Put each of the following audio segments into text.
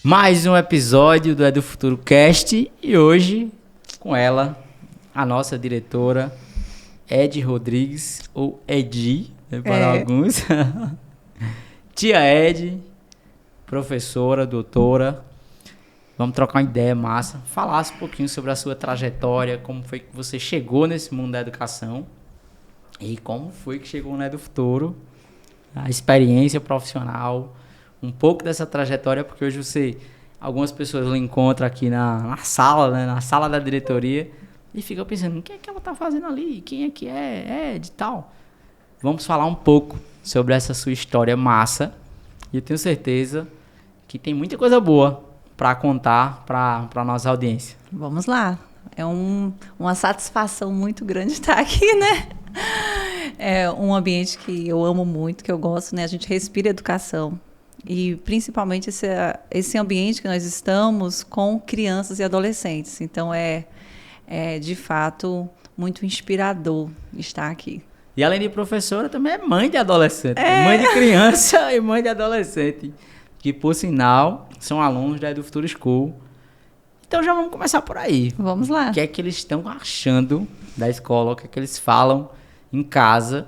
Mais um episódio do É do Futuro Cast e hoje com ela, a nossa diretora Ed Rodrigues, ou Edi, né, para alguns. Tia Ed, professora, doutora. Vamos trocar uma ideia massa, falasse um pouquinho sobre a sua trajetória, como foi que você chegou nesse mundo da educação e como foi que chegou no É do Futuro, a experiência profissional, um pouco dessa trajetória, porque hoje algumas pessoas lhe encontram aqui na sala, né, na sala da diretoria e ficam pensando, o que é que ela está fazendo ali? Quem é que é Ed e tal? Vamos falar um pouco sobre essa sua história massa e eu tenho certeza que tem muita coisa boa para contar para a nossa audiência. Vamos lá. É uma satisfação muito grande estar aqui, né? É um ambiente que eu amo muito, que eu gosto, né? A gente respira educação. E principalmente esse ambiente que nós estamos com crianças e adolescentes. Então é de fato muito inspirador estar aqui. E além de professora, também é mãe de adolescente. Mãe de criança e mãe de adolescente. Que, por sinal, são alunos da Edu Futuro School. Então já vamos começar por aí. Vamos lá. O que é que eles estão achando da escola? O que é que eles falam em casa?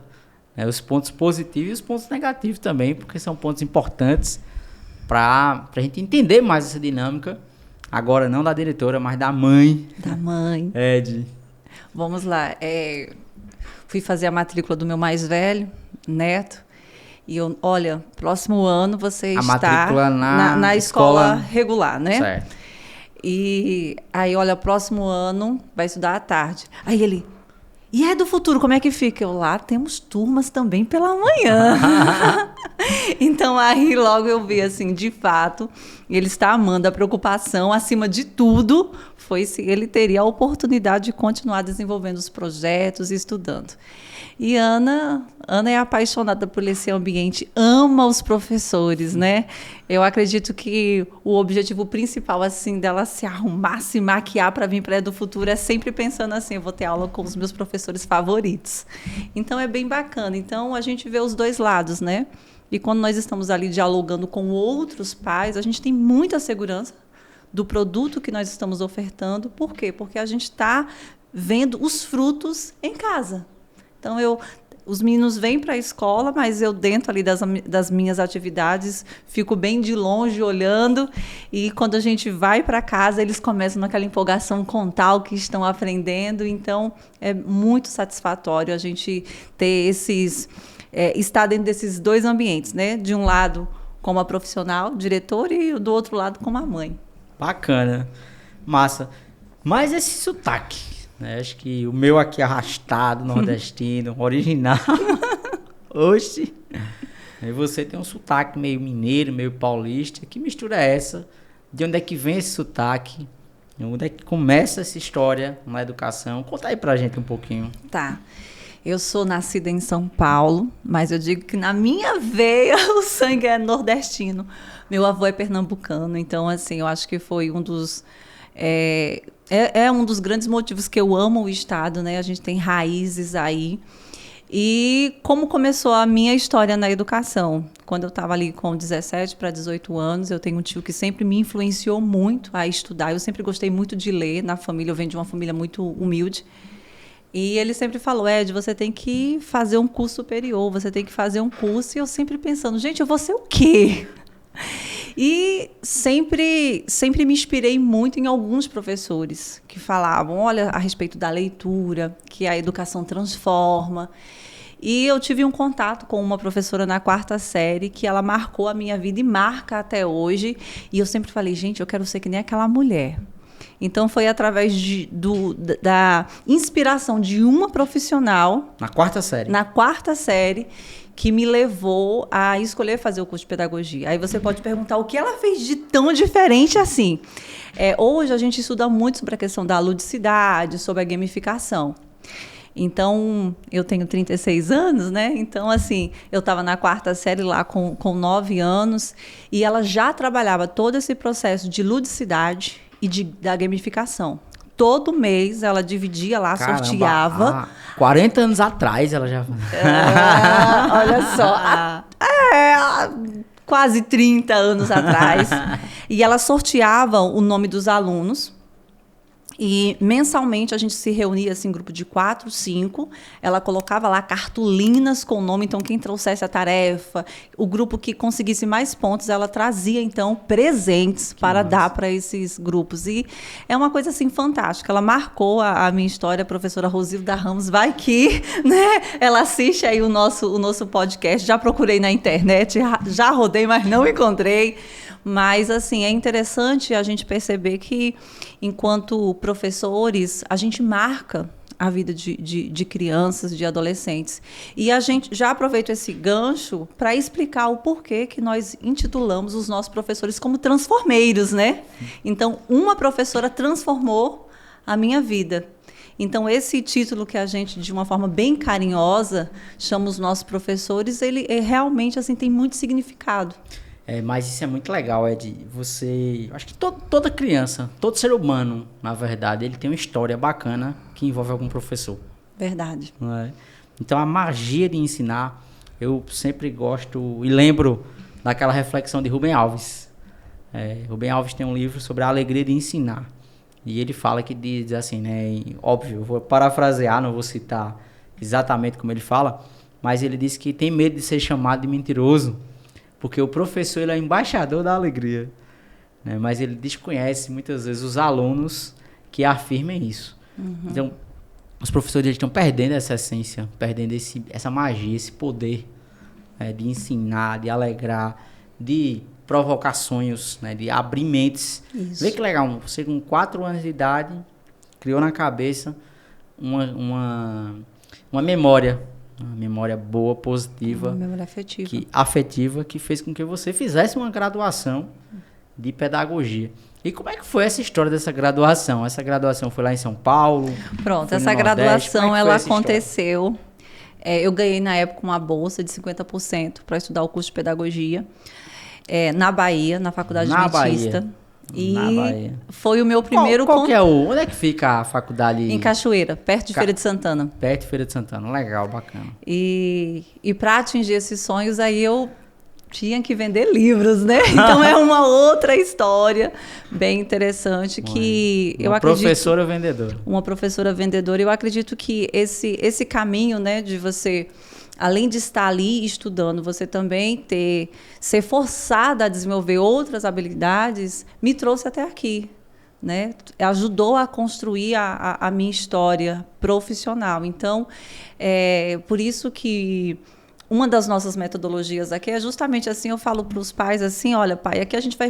Né? Os pontos positivos e os pontos negativos também, porque são pontos importantes para a gente entender mais essa dinâmica. Agora não da diretora, mas da mãe. Da mãe. Ed. Vamos lá. Fui fazer a matrícula do meu mais velho, neto. E olha, próximo ano você está na escola regular, né? Certo. E aí, olha, próximo ano vai estudar à tarde. Aí ele, e é do futuro, como é que fica? Eu, lá temos turmas também pela manhã. Então, aí logo eu vi, assim, de fato, ele está amando a preocupação, acima de tudo, foi se ele teria a oportunidade de continuar desenvolvendo os projetos e estudando. E Ana é apaixonada por esse ambiente, ama os professores, né? Eu acredito que o objetivo principal, assim, dela se arrumar, se maquiar para vir para a Edu Futuro é sempre pensando assim, eu vou ter aula com os meus professores favoritos. Então, é bem bacana. Então, a gente vê os dois lados, né? E quando nós estamos ali dialogando com outros pais, a gente tem muita segurança do produto que nós estamos ofertando. Por quê? Porque a gente está vendo os frutos em casa. Então, os meninos vêm para a escola, mas eu dentro ali das minhas atividades fico bem de longe olhando e quando a gente vai para casa eles começam naquela empolgação contar o que estão aprendendo. Então, é muito satisfatório a gente ter estar dentro desses dois ambientes, né? De um lado como a profissional, diretora, e do outro lado como a mãe. Bacana, massa. Mas esse sotaque, né? Acho que o meu aqui arrastado, nordestino, original. Oxi. E você tem um sotaque meio mineiro, meio paulista. Que mistura é essa? De onde é que vem esse sotaque? Onde é que começa essa história na educação? Conta aí pra gente um pouquinho. Tá. Eu sou nascida em São Paulo, mas eu digo que na minha veia o sangue é nordestino. Meu avô é pernambucano, então, assim, eu acho que foi um dos... um dos grandes motivos que eu amo o estado, né? A gente tem raízes aí. E como começou a minha história na educação? Quando eu estava ali com 17 para 18 anos, eu tenho um tio que sempre me influenciou muito a estudar. Eu sempre gostei muito de ler na família, eu venho de uma família muito humilde. E ele sempre falou, Ed, você tem que fazer um curso superior, você tem que fazer um curso. E eu sempre pensando, gente, eu vou ser o quê? E sempre me inspirei muito em alguns professores que falavam, olha, a respeito da leitura, que a educação transforma. E eu tive um contato com uma professora na 4ª série que ela marcou a minha vida e marca até hoje. E eu sempre falei, gente, eu quero ser que nem aquela mulher. Então, foi através da inspiração de uma profissional... Na 4ª série? Na 4ª série, que me levou a escolher fazer o curso de pedagogia. Aí você pode perguntar o que ela fez de tão diferente assim. Hoje, a gente estuda muito sobre a questão da ludicidade, sobre a gamificação. Então, eu tenho 36 anos, né? Então, assim, eu estava na 4ª série lá com 9 anos e ela já trabalhava todo esse processo de ludicidade e da gamificação. Todo mês ela dividia lá, caramba, sorteava. 40 anos atrás ela já... Olha só. Quase 30 anos atrás. E ela sorteava o nome dos alunos. E mensalmente a gente se reunia assim, em grupo de 4, 5. Ela colocava lá cartolinas com o nome, então quem trouxesse a tarefa, o grupo que conseguisse mais pontos, ela trazia então presentes para dar para esses grupos. E é uma coisa assim fantástica. Ela marcou a minha história, a professora Rosilda Ramos, vai que, né? Ela assiste aí o nosso podcast. Já procurei na internet, já rodei, mas não encontrei. Mas, assim, é interessante a gente perceber que, enquanto professores, a gente marca a vida de crianças, de adolescentes. E a gente já aproveita esse gancho para explicar o porquê que nós intitulamos os nossos professores como transformeiros, né? Então, uma professora transformou a minha vida. Então, esse título que a gente, de uma forma bem carinhosa, chama os nossos professores, ele realmente assim, tem muito significado. Mas isso é muito legal, Ed. Acho que toda criança, todo ser humano, na verdade, ele tem uma história bacana que envolve algum professor. Verdade. Não é? Então, a magia de ensinar, eu sempre gosto e lembro daquela reflexão de Rubem Alves. Rubem Alves tem um livro sobre a alegria de ensinar. E ele fala que diz assim, né? Óbvio, eu vou parafrasear, não vou citar exatamente como ele fala, mas ele diz que tem medo de ser chamado de mentiroso, porque o professor ele é embaixador da alegria, né? Mas ele desconhece muitas vezes os alunos que afirmem isso. Uhum. Então, os professores eles estão perdendo essa essência, perdendo essa magia, esse poder, né? De ensinar, de alegrar, de provocar sonhos, né? De abrir mentes. Isso. Vê que legal, você com 4 anos de idade criou na cabeça uma memória. Uma memória boa, positiva. Uma memória afetiva. Que fez com que você fizesse uma graduação de pedagogia. E como é que foi essa história dessa graduação? Essa graduação foi lá em São Paulo? Pronto, essa graduação ela aconteceu. Eu ganhei na época uma bolsa de 50% para estudar o curso de pedagogia na Bahia, na Faculdade Adventista. E foi o meu primeiro... Onde é que fica a faculdade? Em Cachoeira, perto de Feira de Santana. Perto de Feira de Santana, legal, bacana. E para atingir esses sonhos, aí eu tinha que vender livros, né? Então é uma outra história bem interessante que eu acredito... Professora vendedora. Uma professora vendedora. Eu acredito que esse caminho, né, de você... Além de estar ali estudando, você também ser forçada a desenvolver outras habilidades, me trouxe até aqui, né? Ajudou a construir a minha história profissional. Então, por isso que uma das nossas metodologias aqui é justamente assim, eu falo para os pais assim, olha, pai, aqui a gente vai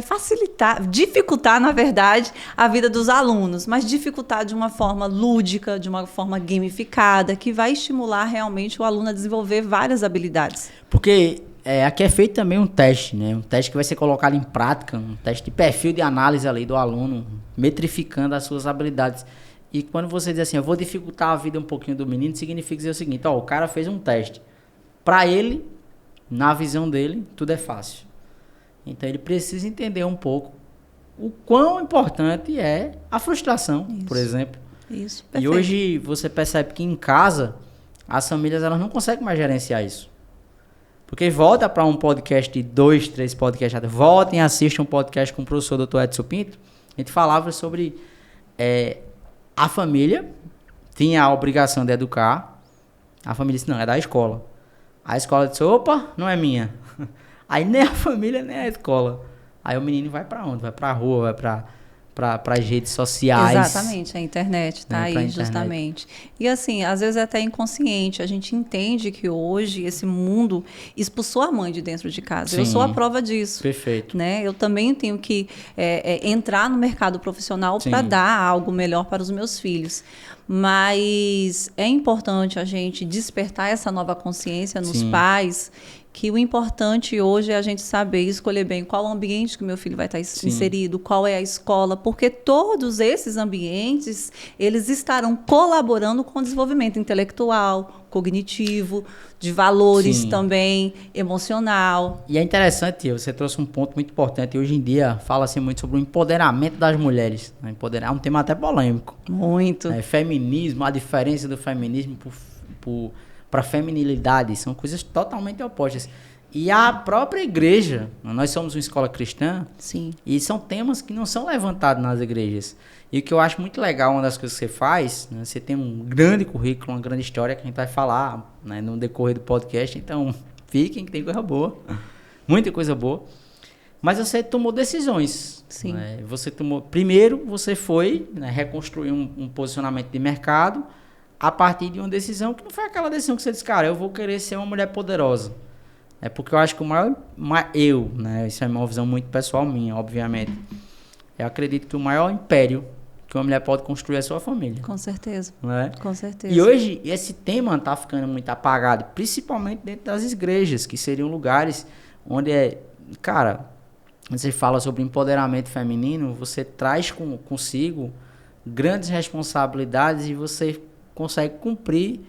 dificultar, na verdade, a vida dos alunos, mas dificultar de uma forma lúdica, de uma forma gamificada, que vai estimular realmente o aluno a desenvolver várias habilidades. Porque aqui é feito também um teste, né? Um teste que vai ser colocado em prática, um teste de perfil de análise ali do aluno, metrificando as suas habilidades. E quando você diz assim, eu vou dificultar a vida um pouquinho do menino, significa dizer o seguinte, o cara fez um teste. Para ele, na visão dele, tudo é fácil. Então, ele precisa entender um pouco o quão importante é a frustração, por exemplo. Isso, perfeito. E hoje você percebe que em casa, as famílias elas não conseguem mais gerenciar isso. Porque volta para um podcast de 2, 3 podcasts, voltem e assistam um podcast com o professor Dr. Edson Pinto. A gente falava sobre a família tinha a obrigação de educar. A família disse, não, é da escola. A escola disse, opa, não é minha. Aí nem a família, nem a escola. Aí o menino vai para onde? Vai para a rua, vai para as redes sociais. Exatamente, a internet está aí justamente. E assim, às vezes é até inconsciente. A gente entende que hoje esse mundo expulsou a mãe de dentro de casa. Sim, eu sou a prova disso. Perfeito. Né? Eu também tenho que entrar no mercado profissional para dar algo melhor para os meus filhos. Mas é importante a gente despertar essa nova consciência nos pais, que o importante hoje é a gente saber escolher bem qual ambiente que o meu filho vai estar inserido, qual é a escola, porque todos esses ambientes, eles estarão colaborando com o desenvolvimento intelectual, cognitivo, de valores também, emocional. E é interessante, você trouxe um ponto muito importante. Hoje em dia, fala-se muito sobre o empoderamento das mulheres. Empoderar é um tema até polêmico. Muito. Feminismo, a diferença do feminismo para a feminilidade, são coisas totalmente opostas. E a própria igreja, nós somos uma escola cristã, Sim. e são temas que não são levantados nas igrejas. E o que eu acho muito legal, uma das coisas que você faz, né, você tem um grande currículo, uma grande história que a gente vai falar, né, no decorrer do podcast, então fiquem que tem coisa boa, muita coisa boa. Mas você tomou decisões. Sim. Né? Primeiro, você foi, né, reconstruir um posicionamento de mercado a partir de uma decisão que não foi aquela decisão que você disse, cara, eu vou querer ser uma mulher poderosa. É porque eu acho que o maior... né, isso é uma visão muito pessoal minha, obviamente. Eu acredito que o maior império que uma mulher pode construir é a sua família. Com certeza. Né? Com certeza. E hoje, esse tema está ficando muito apagado, principalmente dentro das igrejas, que seriam lugares onde cara, você fala sobre empoderamento feminino, você traz consigo grandes responsabilidades e você consegue cumprir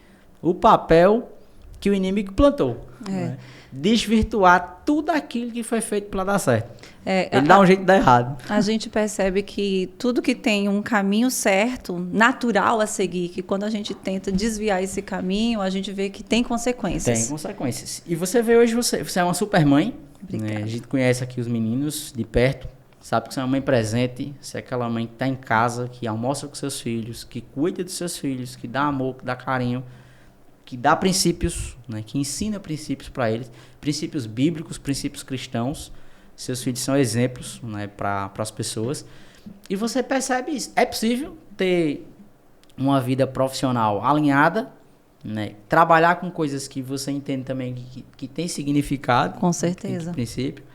o papel que o inimigo plantou. Né? Desvirtuar tudo aquilo que foi feito para dar certo. Ele dá um jeito de dar errado. A gente percebe que tudo que tem um caminho certo, natural a seguir, que quando a gente tenta desviar esse caminho, a gente vê que tem consequências. Tem consequências. E você vê hoje, você é uma super mãe. Obrigada. Né? A gente conhece aqui os meninos de perto, sabe que você é uma mãe presente, você é aquela mãe que está em casa, que almoça com seus filhos, que cuida dos seus filhos, que dá amor, que dá carinho, que dá princípios, né? Que ensina princípios para eles, princípios bíblicos, princípios cristãos. Seus filhos são exemplos, né, para as pessoas. E você percebe isso. É possível ter uma vida profissional alinhada, né, trabalhar com coisas que você entende também que tem significado. Com certeza. Tem princípio.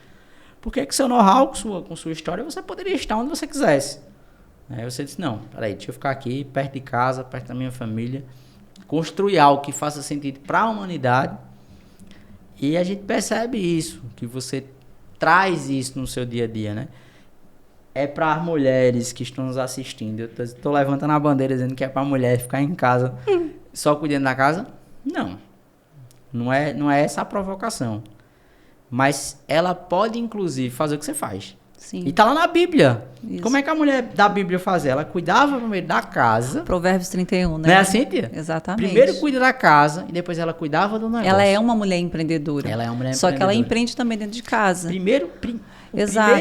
Porque com seu know-how, com sua história, você poderia estar onde você quisesse. Aí você disse, não, peraí, deixa eu ficar aqui, perto de casa, perto da minha família, construir algo que faça sentido para a humanidade. E a gente percebe isso, que você traz isso no seu dia a dia, né? É para as mulheres que estão nos assistindo. Eu estou levantando a bandeira dizendo que é para a mulher ficar em casa só cuidando da casa. Não é essa a provocação. Mas ela pode, inclusive, fazer o que você faz. Sim. E tá lá na Bíblia. Isso. Como é que a mulher da Bíblia fazia? Ela cuidava primeiro da casa. Provérbios 31, né? Não é assim, tia? Exatamente. Primeiro cuida da casa e depois ela cuidava do negócio. Ela é uma mulher empreendedora. Ela é uma mulher Só que ela empreendedora. empreende também dentro de casa. O primeiro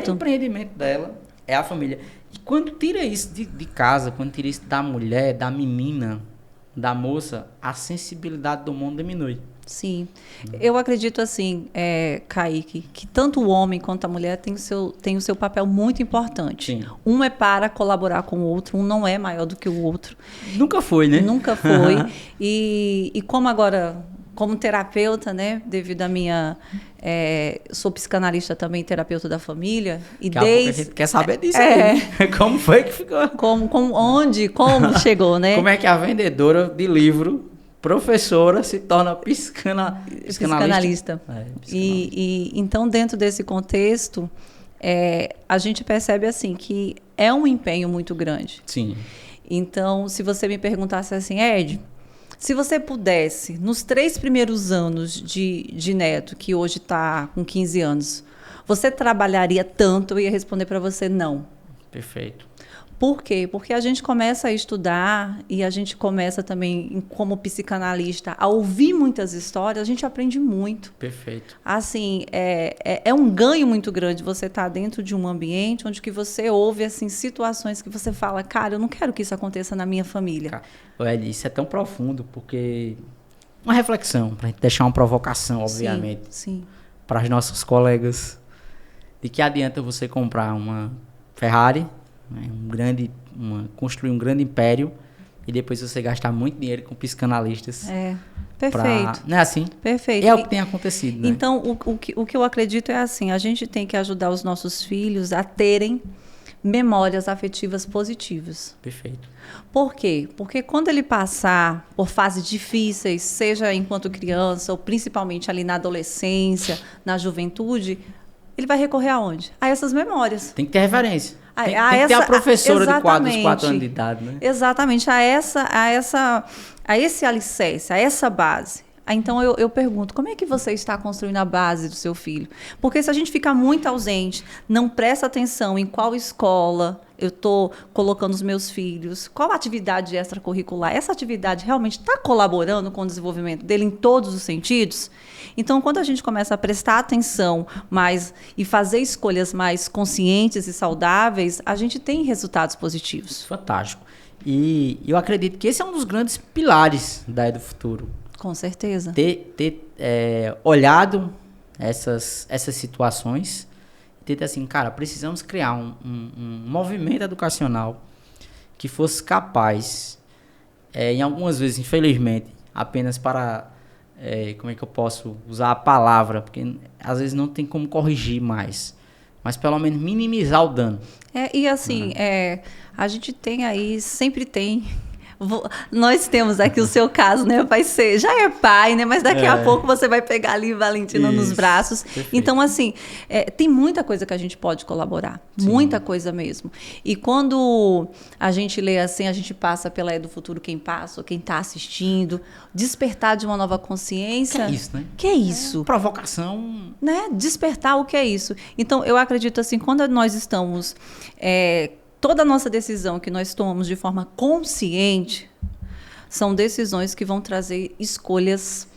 empreendimento dela é a família. E quando tira isso de casa, quando tira isso da mulher, da menina, da moça, a sensibilidade do mundo diminui. Sim. Eu acredito assim, Kaique, que tanto o homem quanto a mulher tem o seu papel muito importante. Sim. Um é para colaborar com o outro, um não é maior do que o outro. Nunca foi, né? Nunca foi. E como agora, como terapeuta, né, devido à minha... sou psicanalista também, terapeuta da família. E Daqui a pouco a gente quer saber disso aí. Como foi que ficou? Como chegou, né? Como é que a vendedora de livro... professora se torna psicanalista. E então, dentro desse contexto, a gente percebe assim que é um empenho muito grande. Sim. Então, se você me perguntasse assim, Ed, se você pudesse, nos 3 primeiros anos de neto, que hoje está com 15 anos, você trabalharia tanto? Eu ia responder para você, não. Perfeito. Por quê? Porque a gente começa a estudar e a gente começa também, como psicanalista, a ouvir muitas histórias, a gente aprende muito. Perfeito. Assim, é um ganho muito grande você estar dentro de um ambiente onde que você ouve assim, situações que você fala, cara, eu não quero que isso aconteça na minha família. Ed, isso é tão profundo, porque... Uma reflexão, para a gente deixar uma provocação, obviamente, sim. para as nossas colegas. De que adianta você comprar uma Ferrari... construir um grande império e depois você gastar muito dinheiro com psicanalistas. Perfeito. Não é assim? Perfeito. É o que tem acontecido, né? Então, o que eu acredito é assim, a gente tem que ajudar os nossos filhos a terem memórias afetivas positivas. Perfeito. Por quê? Porque quando ele passar por fases difíceis, seja enquanto criança ou principalmente ali na adolescência, na juventude, ele vai recorrer aonde? A essas memórias. Tem que ter referência. Tem que ter a professora dos 4 anos de idade, né? Exatamente, a esse alicerce, a essa base. Então eu pergunto, como é que você está construindo a base do seu filho? Porque se a gente fica muito ausente, não presta atenção em qual escola eu estou colocando os meus filhos, qual atividade extracurricular, essa atividade realmente está colaborando com o desenvolvimento dele em todos os sentidos? Então, quando a gente começa a prestar atenção mais e fazer escolhas mais conscientes e saudáveis, a gente tem resultados positivos. Fantástico. E eu acredito que esse é um dos grandes pilares da Edu Futuro. Com certeza. Ter olhado essas situações e ter assim, cara, precisamos criar um movimento educacional que fosse capaz, em algumas vezes, infelizmente, apenas para, como é que eu posso usar a palavra, porque às vezes não tem como corrigir mais, mas pelo menos minimizar o dano. E assim, a gente tem aí, sempre tem... Nós temos aqui o seu caso, né? Vai ser, já é pai, né? Mas daqui a pouco você vai pegar ali Valentina nos braços. Perfeito. Então, assim, tem muita coisa que a gente pode colaborar. Sim. Muita coisa mesmo. E quando a gente lê assim, a gente passa pela Edu Futuro, quem passa, quem está assistindo, despertar de uma nova consciência. Que é isso, né? Que é isso? Provocação. Né? Despertar o que é isso. Então, eu acredito assim, quando nós estamos... toda a nossa decisão que nós tomamos de forma consciente são decisões que vão trazer escolhas,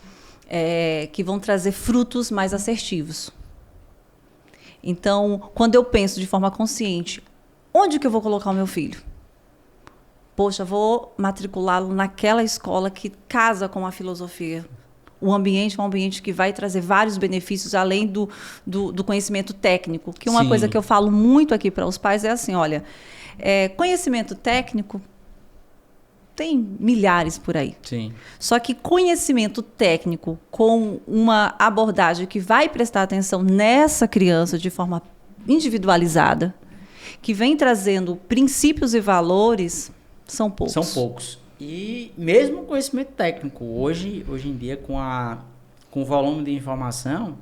que vão trazer frutos mais assertivos. Então, quando eu penso de forma consciente, onde que eu vou colocar o meu filho? Poxa, vou matriculá-lo naquela escola que casa com a filosofia. O ambiente é um ambiente que vai trazer vários benefícios, além do conhecimento técnico. Que uma coisa que eu falo muito aqui para os pais é assim, olha, conhecimento técnico tem milhares por aí. Sim. Só que conhecimento técnico com uma abordagem que vai prestar atenção nessa criança de forma individualizada, que vem trazendo princípios e valores, são poucos. São poucos. E mesmo conhecimento técnico, hoje em dia, com o volume de informação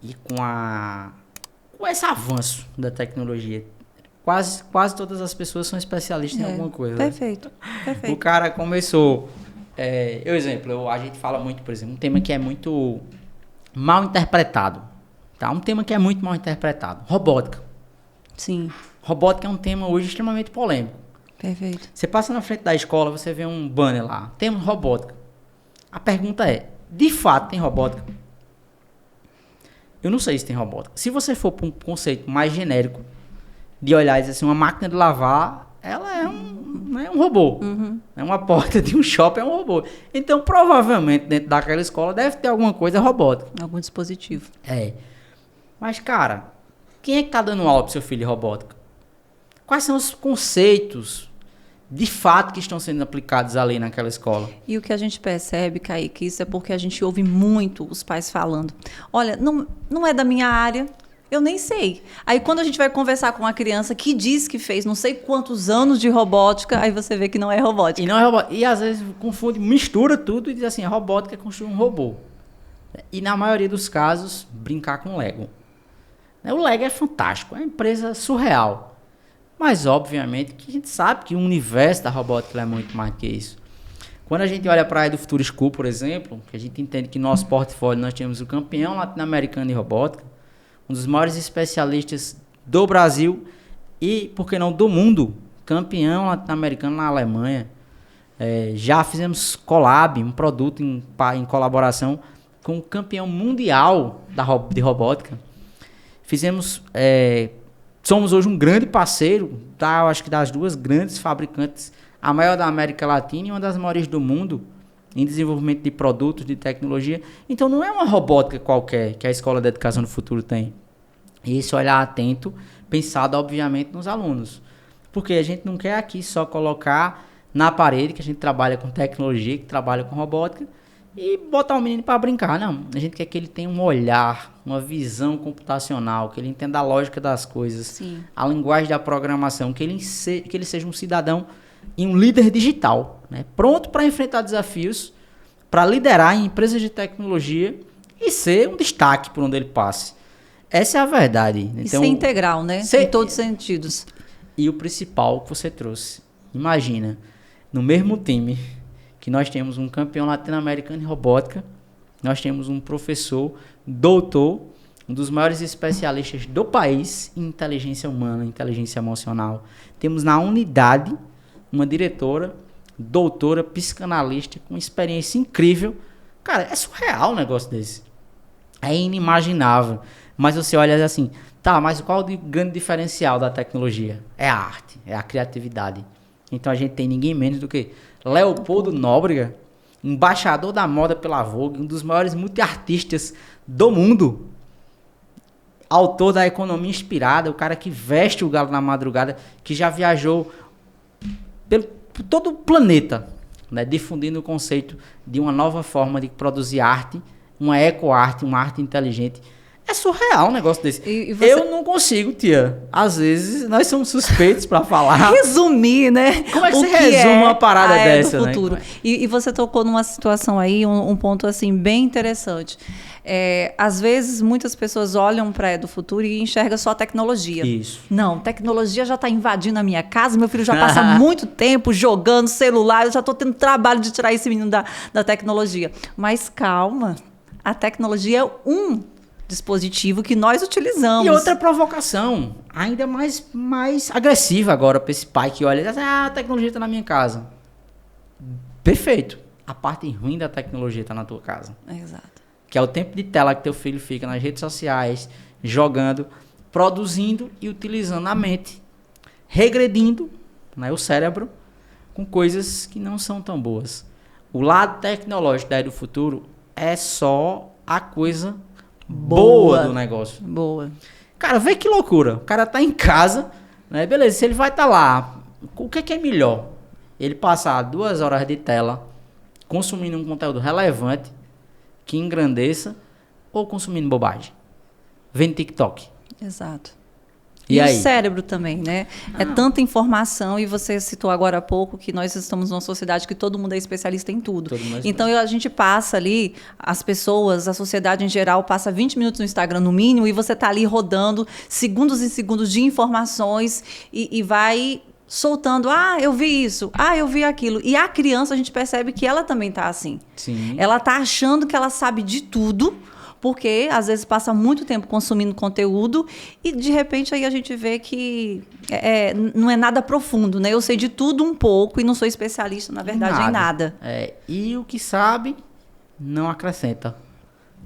e com esse avanço da tecnologia, quase todas as pessoas são especialistas em alguma coisa. Perfeito, perfeito. O cara começou... a gente fala muito, por exemplo, um tema que é muito mal interpretado. Tá? Um tema que é muito mal interpretado. Robótica. Sim. Robótica é um tema hoje extremamente polêmico. Perfeito. Você passa na frente da escola, você vê um banner lá, temos robótica. A pergunta é, de fato tem robótica? Eu não sei se tem robótica. Se você for para um conceito mais genérico, de olhar e dizer assim, uma máquina de lavar, ela é um robô. Uhum. É uma porta de um shopping, é um robô. Então, provavelmente, dentro daquela escola, deve ter alguma coisa robótica. Algum dispositivo. Mas, cara, quem é que está dando aula para o seu filho de robótica? Quais são os conceitos de fato que estão sendo aplicados ali naquela escola? E o que a gente percebe, Kaique, isso é porque a gente ouve muito os pais falando. Olha, não é da minha área, eu nem sei. Aí quando a gente vai conversar com uma criança que diz que fez não sei quantos anos de robótica, aí você vê que não é robótica. E não é robótica. E às vezes confunde, mistura tudo e diz assim, a robótica é construir um robô. E na maioria dos casos, brincar com Lego. O Lego é fantástico, é uma empresa surreal. Mas, obviamente, que a gente sabe que o universo da robótica é muito mais que isso. Quando a gente olha para a Edu Futuro School, por exemplo, que a gente entende que no nosso portfólio nós temos o campeão latino-americano de robótica, um dos maiores especialistas do Brasil e, por que não, do mundo, campeão latino-americano na Alemanha. Já fizemos collab, um produto em colaboração com o campeão mundial de robótica. Fizemos... somos hoje um grande parceiro, eu acho que das duas grandes fabricantes, a maior da América Latina e uma das maiores do mundo, em desenvolvimento de produtos, de tecnologia. Então não é uma robótica qualquer que a Escola de Educação do Futuro tem. E esse olhar atento, pensado obviamente nos alunos. Porque a gente não quer aqui só colocar na parede que a gente trabalha com tecnologia, que trabalha com robótica, e botar o menino para brincar. Não, a gente quer que ele tenha um olhar, uma visão computacional, que ele entenda a lógica das coisas, Sim. A linguagem da programação, que ele seja um cidadão e um líder digital, né? Pronto para enfrentar desafios, para liderar em empresas de tecnologia e ser um destaque por onde ele passe. Essa é a verdade. Então, e ser integral, né? Em todos os sentidos. E o principal que você trouxe, imagina, no mesmo time que nós temos um campeão latino-americano em robótica, nós temos um professor, doutor, um dos maiores especialistas do país em inteligência humana, inteligência emocional. Temos na unidade uma diretora, doutora, psicanalista, com experiência incrível. Cara, é surreal um negócio desse. É inimaginável. Mas você olha assim, tá, mas qual o grande diferencial da tecnologia? É a arte, é a criatividade. Então a gente tem ninguém menos do que Leopoldo Nóbrega, embaixador da moda pela Vogue, um dos maiores multiartistas do mundo. Autor da Economia Inspirada, o cara que veste o galo na madrugada, que já viajou por todo o planeta, né, difundindo o conceito de uma nova forma de produzir arte, uma ecoarte, uma arte inteligente. É surreal um negócio desse. Eu não consigo, tia. Às vezes, nós somos suspeitos para falar. Resumir, né? Como é que você resume uma parada dessa, do futuro, né? E você tocou numa situação aí, um ponto assim bem interessante. Às vezes, muitas pessoas olham para a do futuro e enxergam só a tecnologia. Isso. Não, tecnologia já está invadindo a minha casa, meu filho já passa muito tempo jogando celular, eu já estou tendo trabalho de tirar esse menino da tecnologia. Mas calma, a tecnologia é um dispositivo que nós utilizamos. E outra provocação, ainda mais agressiva agora para esse pai que olha e diz, a tecnologia está na minha casa. Perfeito. A parte ruim da tecnologia está na tua casa. Exato. Que é o tempo de tela que teu filho fica nas redes sociais, jogando, produzindo e utilizando a mente, regredindo, né, o cérebro, com coisas que não são tão boas. O lado tecnológico da Era do Futuro é só a coisa boa do negócio. Boa. Cara, vê que loucura. O cara tá em casa, né? Beleza, se ele vai estar lá, o que é melhor? Ele passar 2 horas de tela consumindo um conteúdo relevante, que engrandeça, ou consumindo bobagem? Vendo TikTok. Exato. E aí? O cérebro também, né? É tanta informação, e você citou agora há pouco que nós estamos numa sociedade que todo mundo é especialista em tudo. Então a gente passa ali, as pessoas, a sociedade em geral, passa 20 minutos no Instagram no mínimo, e você está ali rodando segundos e segundos de informações e vai soltando, eu vi isso, eu vi aquilo. E a criança, a gente percebe que ela também está assim. Sim. Ela está achando que ela sabe de tudo, porque às vezes passa muito tempo consumindo conteúdo e de repente aí a gente vê que não é nada profundo, né? Eu sei de tudo um pouco e não sou especialista, na verdade, em nada. E o que sabe, não acrescenta.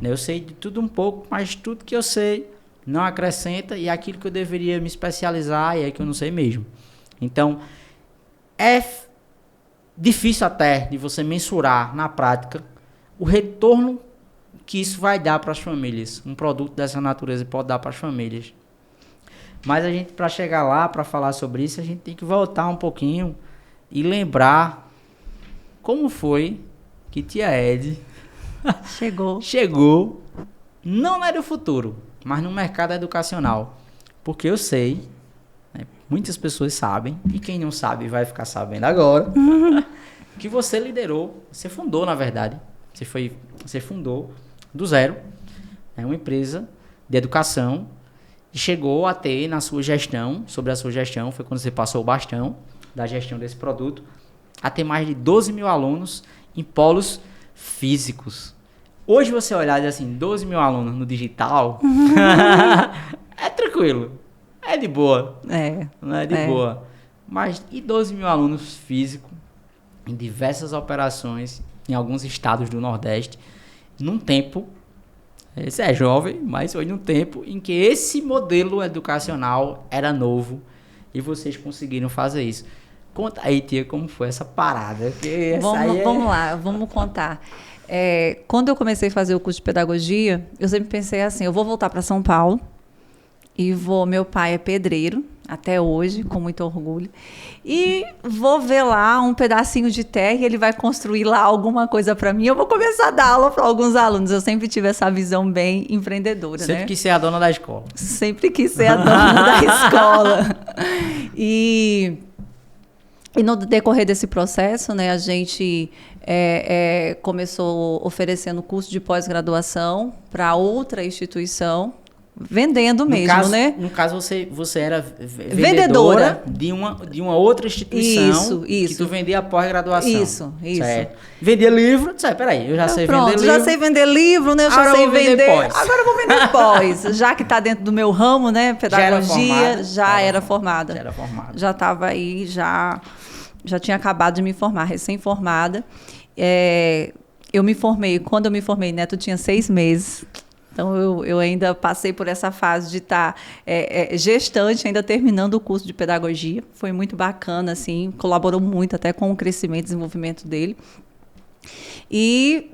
Eu sei de tudo um pouco, mas tudo que eu sei não acrescenta, e aquilo que eu deveria me especializar é que eu não sei mesmo. Então, é difícil até de você mensurar na prática o retorno que isso vai dar para as famílias. Um produto dessa natureza pode dar para as famílias. Mas a gente, para chegar lá, para falar sobre isso, a gente tem que voltar um pouquinho e lembrar como foi que tia Ed chegou não na Era do Futuro, mas no mercado educacional. Porque eu sei, né, muitas pessoas sabem, e quem não sabe vai ficar sabendo agora, que você liderou, você fundou, na verdade, você fundou do zero, uma empresa de educação, e chegou a ter na sua gestão, sobre a sua gestão, foi quando você passou o bastão da gestão desse produto, a ter mais de 12 mil alunos em polos físicos. Hoje você olhar e dizer assim, 12 mil alunos no digital, é tranquilo, é de boa, não é de boa. Mas e 12 mil alunos físicos em diversas operações em alguns estados do Nordeste, num tempo, esse é jovem, mas foi num tempo em que esse modelo educacional era novo e vocês conseguiram fazer isso. Conta aí, tia, como foi essa parada. Vamos lá, vamos contar. Quando eu comecei a fazer o curso de pedagogia, eu sempre pensei assim, eu vou voltar para São Paulo e meu pai é pedreiro, até hoje, com muito orgulho, e vou ver lá um pedacinho de terra e ele vai construir lá alguma coisa para mim, eu vou começar a dar aula para alguns alunos. Eu sempre tive essa visão bem empreendedora, sempre quis ser a dona da escola. Sempre quis ser a dona da escola. E no decorrer desse processo, né, a gente começou oferecendo curso de pós-graduação para outra instituição, vendendo mesmo, né? No caso, você era vendedora de uma outra instituição isso. que tu vendia pós-graduação. Isso. Certo. Vendia livro, peraí, eu já sei vender livro. Já sei vender livro, né? Eu já sei vender pós. Agora eu vou vender pós. Já que está dentro do meu ramo, né? Pedagogia, já era formada. Já estava aí, já tinha acabado de me formar, recém-formada. Eu me formei, quando eu me formei, Neto tinha 6 meses. Então, eu ainda passei por essa fase de estar gestante, ainda terminando o curso de pedagogia. Foi muito bacana, assim, colaborou muito até com o crescimento e desenvolvimento dele. E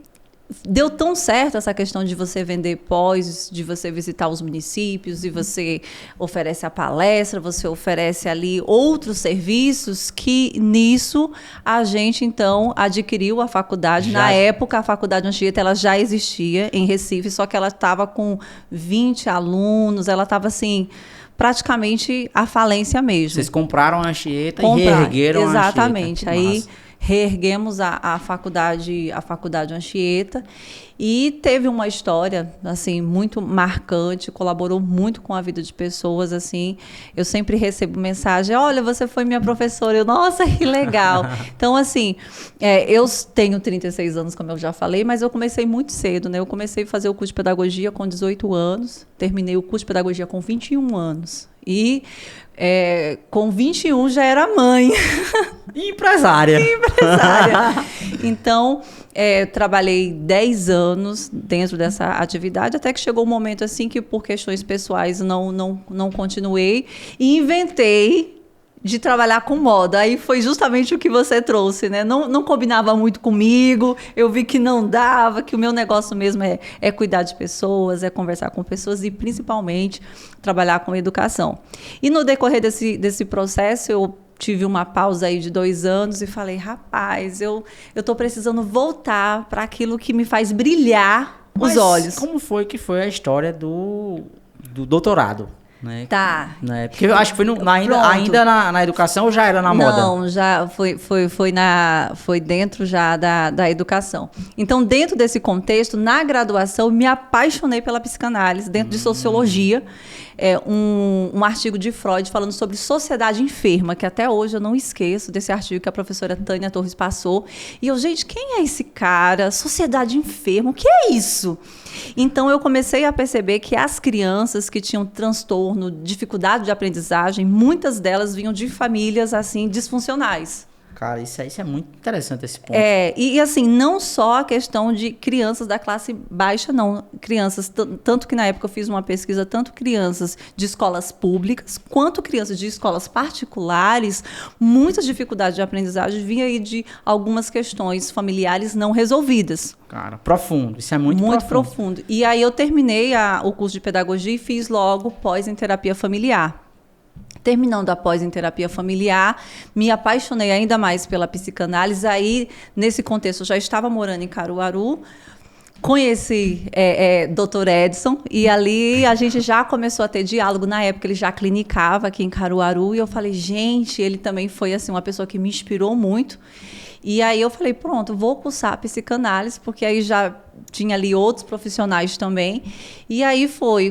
deu tão certo essa questão de você vender pós, de você visitar os municípios, e você oferece a palestra, você oferece ali outros serviços, que nisso a gente, então, adquiriu a faculdade. Na época, a Faculdade Anchieta, ela já existia em Recife, só que ela estava com 20 alunos, ela estava assim, praticamente à falência mesmo. Vocês compraram a Anchieta e reergueram a Anchieta. Exatamente. Aí reerguemos a faculdade Anchieta, e teve uma história assim muito marcante, colaborou muito com a vida de pessoas, assim. Eu sempre recebo mensagem: olha, você foi minha professora. Eu, nossa, que legal. Então, assim, eu tenho 36 anos, como eu já falei, mas eu comecei muito cedo, né? Eu comecei a fazer o curso de pedagogia com 18 anos, terminei o curso de pedagogia com 21 anos. E com 21 já era mãe. E empresária. Então, trabalhei 10 anos dentro dessa atividade, até que chegou um momento assim que, por questões pessoais, não continuei, e inventei de trabalhar com moda. Aí foi justamente o que você trouxe, né? Não combinava muito comigo, eu vi que não dava, que o meu negócio mesmo é cuidar de pessoas, é conversar com pessoas e, principalmente, trabalhar com educação. E no decorrer desse processo, eu tive uma pausa aí de 2 anos e falei: rapaz, eu estou precisando voltar para aquilo que me faz brilhar os olhos. Como foi que foi a história do doutorado? Né? Tá. Né? Porque eu acho que foi ainda na educação, ou já era na moda? Não, já foi dentro já da educação. Então, dentro desse contexto, na graduação, me apaixonei pela psicanálise, dentro de sociologia. Um artigo de Freud falando sobre sociedade enferma, que até hoje eu não esqueço desse artigo que a professora Tânia Torres passou. E eu, gente, quem é esse cara? Sociedade enferma, o que é isso? Então, eu comecei a perceber que as crianças que tinham transtorno, dificuldade de aprendizagem, muitas delas vinham de famílias, assim, disfuncionais. Cara, isso é muito interessante, esse ponto. E assim, não só a questão de crianças da classe baixa, não. Crianças, tanto que na época eu fiz uma pesquisa, tanto crianças de escolas públicas, quanto crianças de escolas particulares, muitas dificuldades de aprendizagem vinham aí de algumas questões familiares não resolvidas. Cara, profundo, isso é muito profundo. E aí eu terminei o curso de pedagogia e fiz logo pós em terapia familiar. Terminando a pós em terapia familiar, me apaixonei ainda mais pela psicanálise. Aí, nesse contexto, eu já estava morando em Caruaru, conheci Dr. Edson, e ali a gente já começou a ter diálogo. Na época, ele já clinicava aqui em Caruaru, e eu falei, gente, ele também foi assim, uma pessoa que me inspirou muito. E aí eu falei, pronto, vou cursar psicanálise, porque aí já tinha ali outros profissionais também. E aí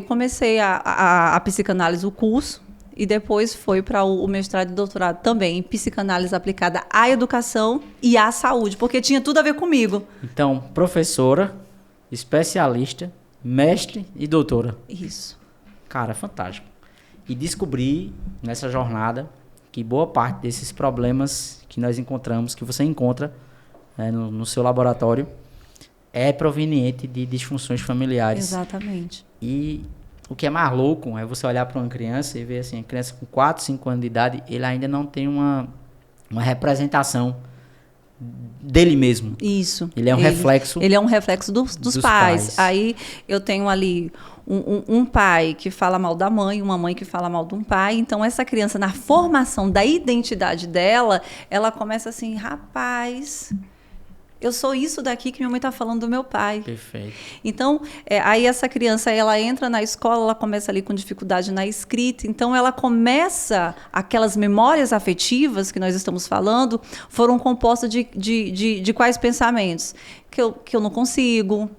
comecei a psicanálise, o curso, e depois foi para o mestrado e doutorado também, em psicanálise aplicada à educação e à saúde, porque tinha tudo a ver comigo. Então, professora, especialista, mestre e doutora. Isso. Cara, fantástico. E descobri nessa jornada que boa parte desses problemas que nós encontramos, que você encontra no seu laboratório, é proveniente de disfunções familiares. Exatamente. E o que é mais louco é você olhar para uma criança e ver assim, a criança com 4, 5 anos de idade, ele ainda não tem uma representação dele mesmo. Isso. Ele é um reflexo. Ele é um reflexo dos pais. Aí eu tenho ali um pai que fala mal da mãe, uma mãe que fala mal de um pai. Então, essa criança, na formação da identidade dela, ela começa assim, rapaz, eu sou isso daqui que minha mãe está falando do meu pai. Perfeito. Então, aí essa criança, ela entra na escola, ela começa ali com dificuldade na escrita, então ela começa, aquelas memórias afetivas que nós estamos falando, foram compostas de quais pensamentos? Que eu não consigo,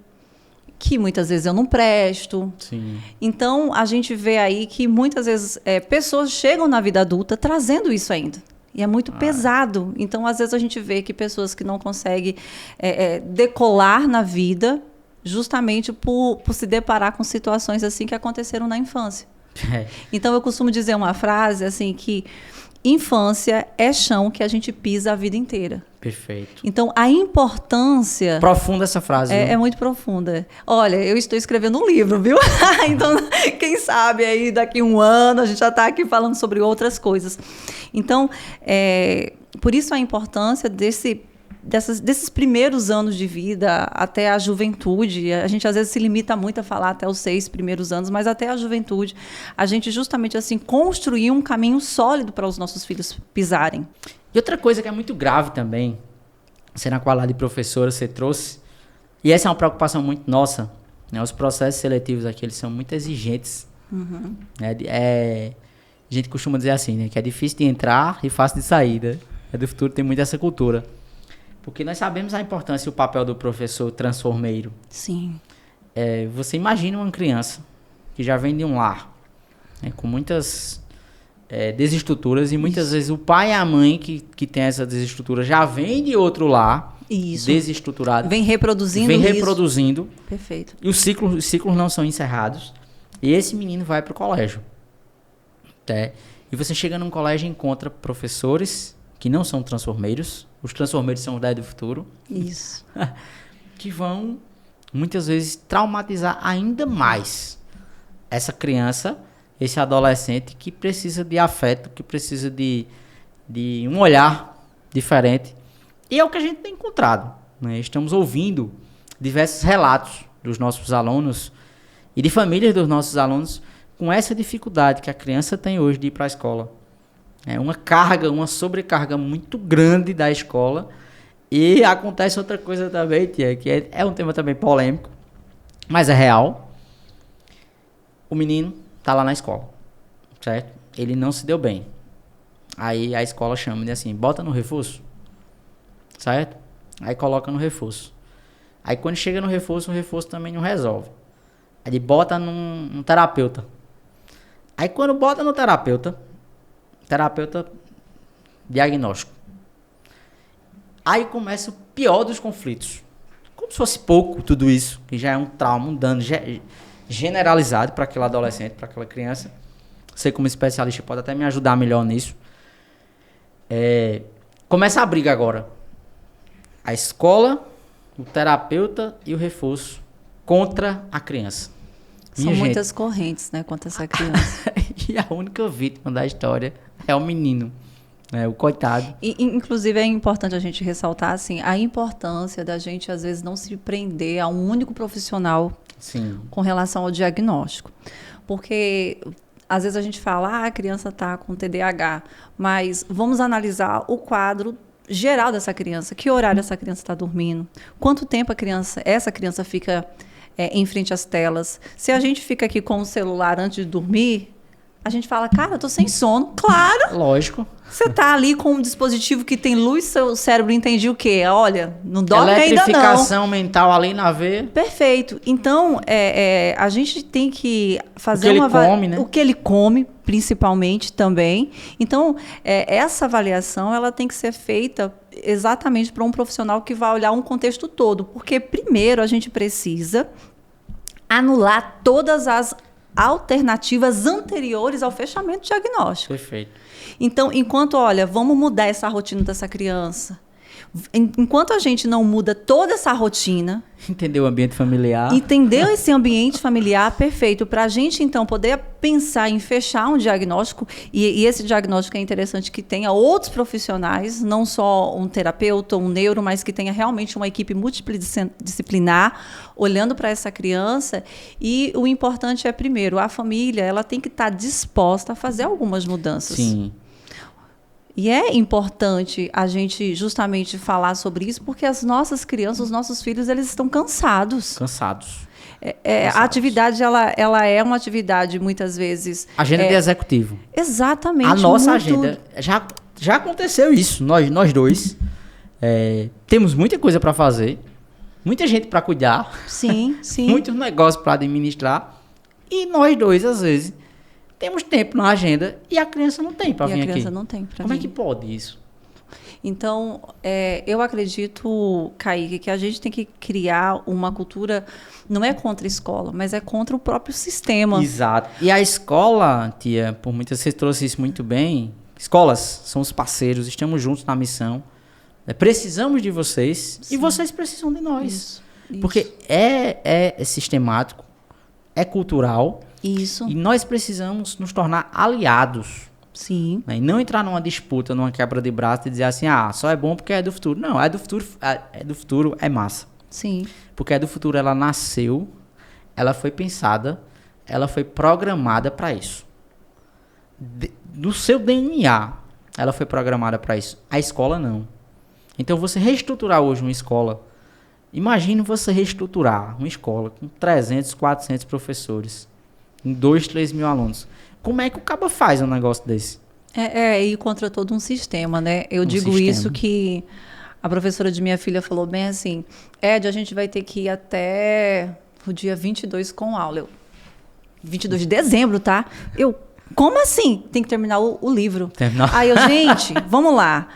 que muitas vezes eu não presto. Sim. Então, a gente vê aí que muitas vezes pessoas chegam na vida adulta trazendo isso ainda. E é muito pesado. Então, às vezes, a gente vê que pessoas que não conseguem decolar na vida justamente por se deparar com situações assim que aconteceram na infância. Então, eu costumo dizer uma frase assim que infância é chão que a gente pisa a vida inteira. Perfeito. Então, a importância... Profunda essa frase. É muito profunda. Olha, eu estou escrevendo um livro, viu? Então, quem sabe aí daqui a um ano a gente já está aqui falando sobre outras coisas. Então, por isso a importância desses primeiros anos de vida até a juventude. A gente às vezes se limita muito a falar até os 6 primeiros anos, mas até a juventude, a gente justamente assim construir um caminho sólido para os nossos filhos pisarem. E outra coisa que é muito grave também, sendo a qualidade de professora você trouxe, e essa é uma preocupação muito nossa, né? Os processos seletivos aqui, eles são muito exigentes. Uhum. A gente costuma dizer assim, né? Que é difícil de entrar e fácil de sair, né? Do futuro tem muito essa cultura. Porque nós sabemos a importância e o papel do professor transformeiro. Sim. Você imagina uma criança que já vem de um lar, né, com muitas desestruturas, e muitas vezes o pai e a mãe que tem essa desestrutura já vem de outro lar, desestruturado. Vem reproduzindo reproduzindo. Perfeito. E os ciclos não são encerrados. E esse menino vai para o colégio. E você chega num colégio e encontra professores que não são transformeiros. Os transformeiros são os da do futuro. Isso. Que vão, muitas vezes, traumatizar ainda mais essa criança, esse adolescente que precisa de afeto, que precisa de um olhar diferente. E é o que a gente tem encontrado, né? Estamos ouvindo diversos relatos dos nossos alunos e de famílias dos nossos alunos com essa dificuldade que a criança tem hoje de ir para a escola. É uma sobrecarga muito grande da escola. E acontece outra coisa também, tia, que é um tema também polêmico, mas é real. O menino tá lá na escola, certo? Ele não se deu bem. Aí a escola chama ele assim, bota no reforço, certo? Aí coloca no reforço. Aí quando chega no reforço, o reforço também não resolve. Aí ele bota num terapeuta. Aí quando bota no terapeuta diagnóstico. Aí começa o pior dos conflitos. Como se fosse pouco tudo isso, que já é um trauma, um dano generalizado para aquele adolescente, para aquela criança. Você como especialista pode até me ajudar melhor nisso. Começa a briga agora. A escola, o terapeuta e o reforço contra a criança. São muitas correntes, né, contra essa criança. E a única vítima da história é o menino, né, o coitado. Inclusive, é importante a gente ressaltar assim, a importância da gente, às vezes, não se prender a um único profissional. Sim. Com relação ao diagnóstico. Porque, às vezes, a gente fala, a criança está com TDAH, mas vamos analisar o quadro geral dessa criança. Que horário essa criança está dormindo? Quanto tempo essa criança fica em frente às telas? Se a gente fica aqui com o celular antes de dormir, a gente fala, cara, eu tô sem sono. Claro! Lógico. Você tá ali com um dispositivo que tem luz, seu cérebro entende o quê? Olha, não dorme ainda não. Eletrificação mental ali na veia. Perfeito. Então, a gente tem que fazer o que ele come, principalmente também. Então, essa avaliação ela tem que ser feita exatamente para um profissional que vai olhar um contexto todo. Porque, primeiro, a gente precisa anular todas as alternativas anteriores ao fechamento diagnóstico. Perfeito. Então, vamos mudar essa rotina dessa criança. Enquanto a gente não muda toda essa rotina... Entender o ambiente familiar. Entender esse ambiente familiar, perfeito. Para a gente, então, poder pensar em fechar um diagnóstico. E esse diagnóstico é interessante que tenha outros profissionais, não só um terapeuta, um neuro, mas que tenha realmente uma equipe multidisciplinar olhando para essa criança. E o importante é, primeiro, a família ela tem que estar disposta a fazer algumas mudanças. Sim. E é importante a gente justamente falar sobre isso, porque as nossas crianças, os nossos filhos, eles estão cansados. Cansados. A atividade, ela é uma atividade, muitas vezes... Agenda de executivo. Exatamente. A nossa agenda. Já aconteceu isso, nós dois. Temos muita coisa para fazer, muita gente para cuidar, Sim, sim. muitos negócios para administrar, e nós dois, às vezes, temos tempo na agenda e a criança não tem para vir aqui. E a criança não tem para vir. Como é que pode isso? Então, eu acredito, Kaique, que a gente tem que criar uma cultura, não é contra a escola, mas é contra o próprio sistema. Exato. E a escola, tia, por muitas você trouxe isso muito bem, escolas são os parceiros, estamos juntos na missão, precisamos de vocês. Sim. E vocês precisam de nós. Isso. Porque é sistemático, é cultural. Isso. E nós precisamos nos tornar aliados. Sim. Né? E não entrar numa disputa, numa quebra de braço e dizer assim, só é bom porque é do futuro. Não, é do futuro é massa. Sim. Porque é do futuro, ela nasceu, ela foi pensada, ela foi programada para isso. Do seu DNA, ela foi programada para isso. A escola não. Então, você reestruturar hoje uma escola, imagine você reestruturar uma escola com 300, 400 professores, com 2, 3 mil alunos. Como é que o cabo faz um negócio desse? Ir contra todo um sistema, né? Eu digo sistema. Isso que a professora de minha filha falou bem assim, Ed, a gente vai ter que ir até o dia 22 com aula. 22 de dezembro, tá? Como assim? Tem que terminar o livro. Aí gente, vamos lá.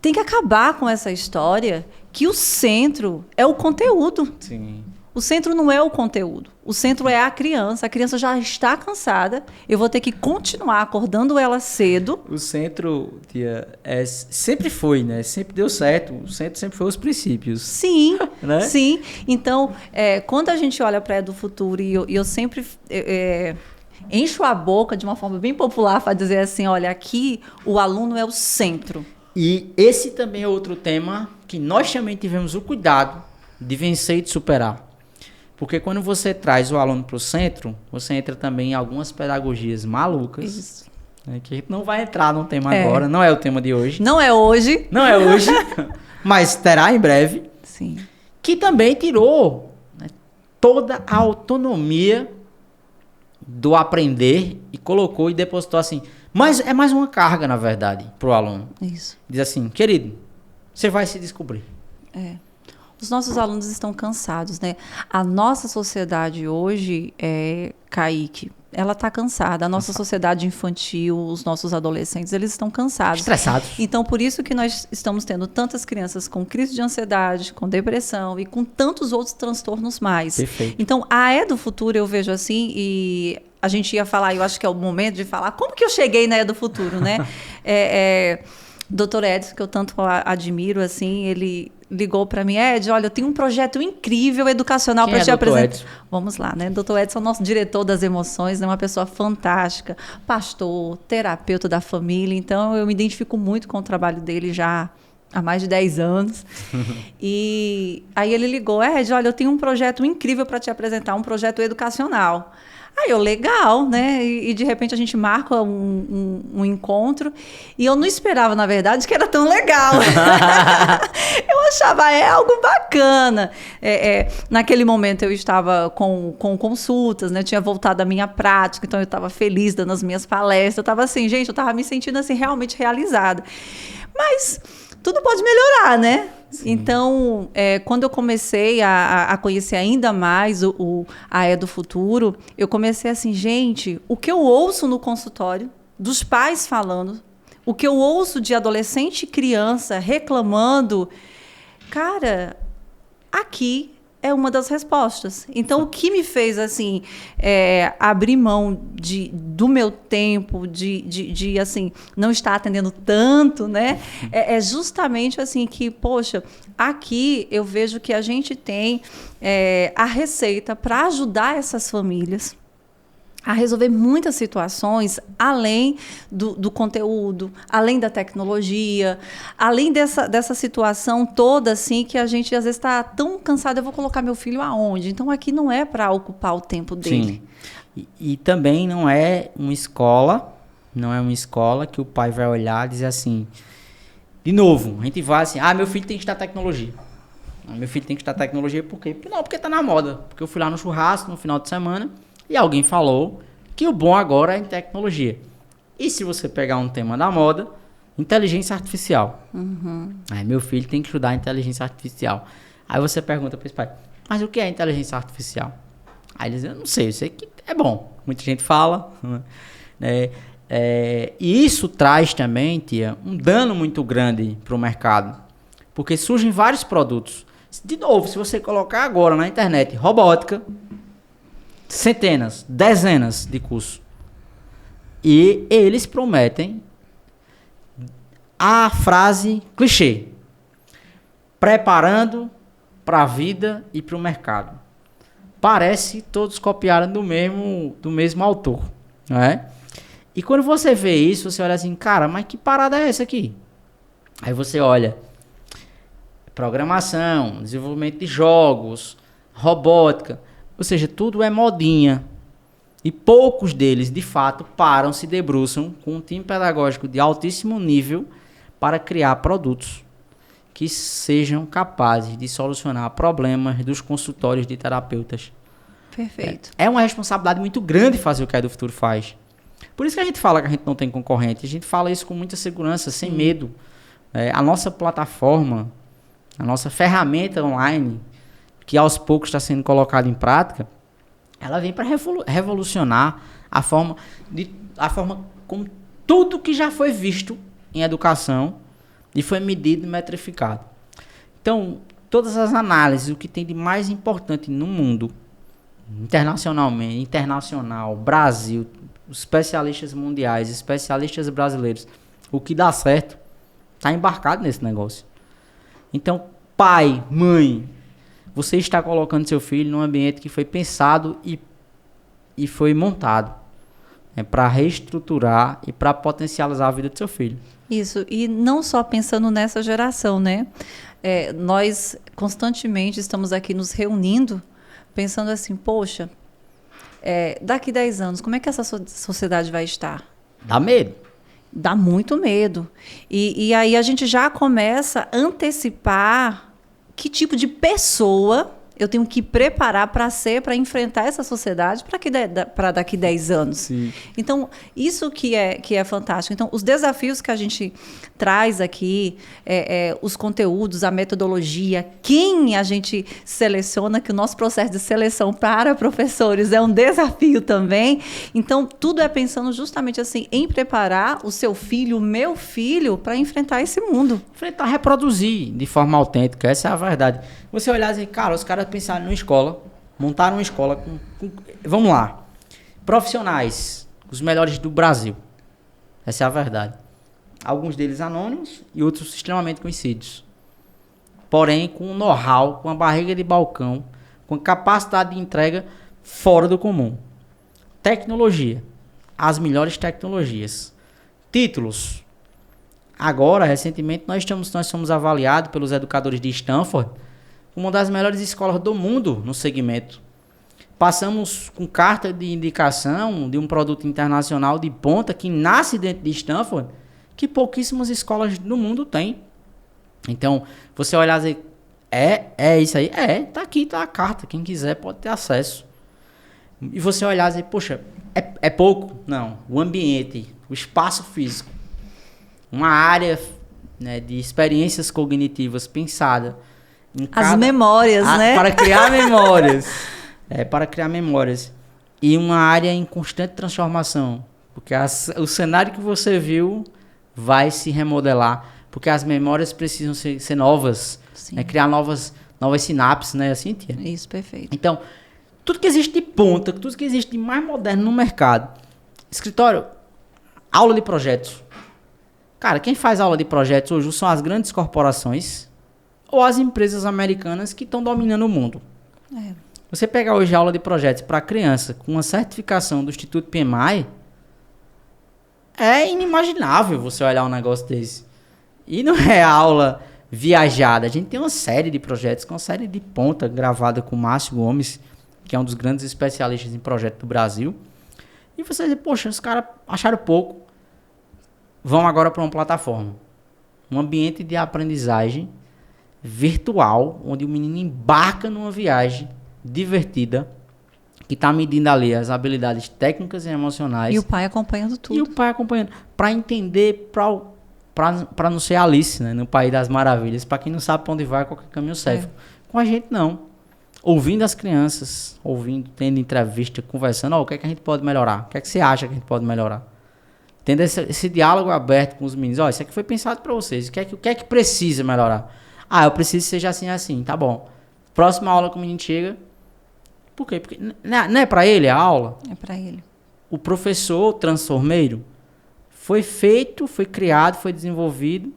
Tem que acabar com essa história que o centro é o conteúdo. Sim. O centro não é o conteúdo. O centro é a criança. A criança já está cansada. Eu vou ter que continuar acordando ela cedo. O centro, tia, sempre foi, né? Sempre deu certo. O centro sempre foi os princípios. Sim, né? Sim. Então, quando a gente olha para a do futuro, e eu sempre encho a boca de uma forma bem popular para dizer assim, olha, aqui o aluno é o centro. E esse também é outro tema que nós também tivemos o cuidado de vencer e de superar. Porque quando você traz o aluno para o centro, você entra também em algumas pedagogias malucas. Isso. Né, que a gente não vai entrar no tema agora, não é o tema de hoje. Não é hoje. Não é hoje, mas terá em breve. Sim. Que também tirou, né, toda a autonomia do aprender e colocou e depositou assim. Mas é mais uma carga, na verdade, para o aluno. Isso. Diz assim, querido, você vai se descobrir. Os nossos alunos estão cansados, né? A nossa sociedade hoje, Kaique, ela está cansada. A nossa sociedade infantil, os nossos adolescentes, eles estão cansados. Estressados. Então, por isso que nós estamos tendo tantas crianças com crise de ansiedade, com depressão e com tantos outros transtornos mais. Perfeito. Então, a do futuro eu vejo assim, e a gente ia falar, eu acho que é o momento de falar, como que eu cheguei na do futuro, né? Dr. Edson, que eu tanto admiro, assim, ele ligou para mim, Ed, olha, eu tenho um projeto incrível educacional para te apresentar. Edson? Vamos lá, né? Dr. Edson é o nosso diretor das emoções, né? Uma pessoa fantástica, pastor, terapeuta da família, então eu me identifico muito com o trabalho dele já há mais de 10 anos. E aí ele ligou, Ed, olha, eu tenho um projeto incrível para te apresentar, um projeto educacional. Aí legal, né? E de repente a gente marca um encontro e eu não esperava, na verdade, que era tão legal. Eu achava, algo bacana. Naquele momento eu estava com consultas, né? Eu tinha voltado à minha prática, então eu estava feliz dando as minhas palestras. Eu estava assim, gente, eu estava me sentindo assim, realmente realizada. Mas tudo pode melhorar, né? Sim. Então, quando eu comecei a conhecer ainda mais a do futuro, eu comecei assim, gente, o que eu ouço no consultório, dos pais falando, o que eu ouço de adolescente e criança reclamando, cara, aqui é uma das respostas. Então, o que me fez assim abrir mão do meu tempo, de assim, não estar atendendo tanto, né? É justamente assim que, poxa, aqui eu vejo que a gente tem a receita para ajudar essas famílias a resolver muitas situações, além do conteúdo, além da tecnologia, além dessa situação toda, assim, que a gente às vezes está tão cansado, eu vou colocar meu filho aonde? Então, aqui não é para ocupar o tempo dele. Sim. E também não é uma escola que o pai vai olhar e dizer assim, de novo, a gente vai assim, meu filho tem que estudar tecnologia. Meu filho tem que estudar tecnologia por quê? Porque está na moda. Porque eu fui lá no churrasco no final de semana, e alguém falou que o bom agora é em tecnologia. E se você pegar um tema da moda, inteligência artificial. Meu filho tem que estudar inteligência artificial. Aí você pergunta para esse pai, mas o que é inteligência artificial? Aí eles dizem, eu não sei, eu sei que é bom. Muita gente fala, né? E isso traz também, tia, um dano muito grande para o mercado. Porque surgem vários produtos. De novo, se você colocar agora na internet robótica, centenas, dezenas de cursos. E eles prometem a frase clichê: preparando para a vida e para o mercado. Parece que todos copiaram do mesmo autor, não é? E quando você vê isso, você olha assim, cara, mas que parada é essa aqui? Aí você olha, programação, desenvolvimento de jogos, robótica, ou seja, tudo é modinha. E poucos deles, de fato, param, se debruçam com um time pedagógico de altíssimo nível para criar produtos que sejam capazes de solucionar problemas dos consultórios de terapeutas. Perfeito. É uma responsabilidade muito grande fazer o que a do Futuro faz. Por isso que a gente fala que a gente não tem concorrente. A gente fala isso com muita segurança, sem medo. A nossa plataforma, a nossa ferramenta online, que aos poucos está sendo colocada em prática, ela vem para revolucionar a forma como tudo que já foi visto em educação e foi medido e metrificado. Então, todas as análises, o que tem de mais importante no mundo, internacionalmente, internacional, Brasil, os especialistas mundiais, especialistas brasileiros, o que dá certo, está embarcado nesse negócio. Então, pai, mãe, você está colocando seu filho num ambiente que foi pensado e foi montado para reestruturar e para potencializar a vida do seu filho. Isso, e não só pensando nessa geração, né? Nós constantemente estamos aqui nos reunindo, pensando assim, poxa, daqui 10 anos, como é que essa sociedade vai estar? Dá medo. Dá muito medo. E aí a gente já começa a antecipar que tipo de pessoa eu tenho que preparar para enfrentar essa sociedade para daqui 10 anos. Sim. Então, isso que é fantástico. Então, os desafios que a gente traz aqui, os conteúdos, a metodologia, quem a gente seleciona, que o nosso processo de seleção para professores é um desafio também. Então, tudo é pensando justamente assim, em preparar o seu filho, o meu filho, para enfrentar esse mundo. Enfrentar, reproduzir de forma autêntica, essa é a verdade. Você olhar e dizer, cara, os caras pensaram numa escola, montaram uma escola vamos lá, profissionais, os melhores do Brasil. Essa é a verdade. Alguns deles anônimos e outros extremamente conhecidos. Porém, com know-how, com a barriga de balcão, com capacidade de entrega fora do comum. Tecnologia. As melhores tecnologias. Títulos. Agora, recentemente, nós somos avaliados pelos educadores de Stanford uma das melhores escolas do mundo no segmento. Passamos com carta de indicação de um produto internacional de ponta que nasce dentro de Stanford, que pouquíssimas escolas no mundo têm. Então, você olhar e dizer, é isso aí? Tá aqui, tá a carta. Quem quiser pode ter acesso. E você olhar e dizer, poxa, é pouco? Não. O ambiente, o espaço físico, uma área, né, de experiências cognitivas pensada. As memórias, né? Para criar memórias. Para criar memórias. E uma área em constante transformação. Porque o cenário que você viu vai se remodelar. Porque as memórias precisam ser novas. Né? Criar novas sinapses, né? Assim, tia? Isso, perfeito. Então, tudo que existe de ponta, tudo que existe de mais moderno no mercado. Escritório, aula de projetos. Cara, quem faz aula de projetos hoje são as grandes corporações ou as empresas americanas que estão dominando o mundo. Você pegar hoje a aula de projetos para criança com uma certificação do Instituto PMI, é inimaginável você olhar um negócio desse. E não é aula viajada. A gente tem uma série de projetos, com uma série de ponta gravada com o Márcio Gomes, que é um dos grandes especialistas em projeto do Brasil. E você diz, poxa, os caras acharam pouco. Vão agora para uma plataforma. Um ambiente de aprendizagem virtual, onde o menino embarca numa viagem divertida, que está medindo ali as habilidades técnicas e emocionais. E o pai acompanhando tudo. Para entender, para não ser Alice, né, no País das Maravilhas. Para quem não sabe para onde vai, qualquer caminho serve. Com a gente, não. Ouvindo as crianças, tendo entrevista, conversando, o que é que a gente pode melhorar? O que é que você acha que a gente pode melhorar? Tendo esse diálogo aberto com os meninos. Isso aqui foi pensado para vocês. O que é que precisa melhorar? Eu preciso que seja assim. Tá bom. Próxima aula que o menino chega. Por quê? Porque não é para ele a aula? É para ele. O professor transformeiro foi criado, foi desenvolvido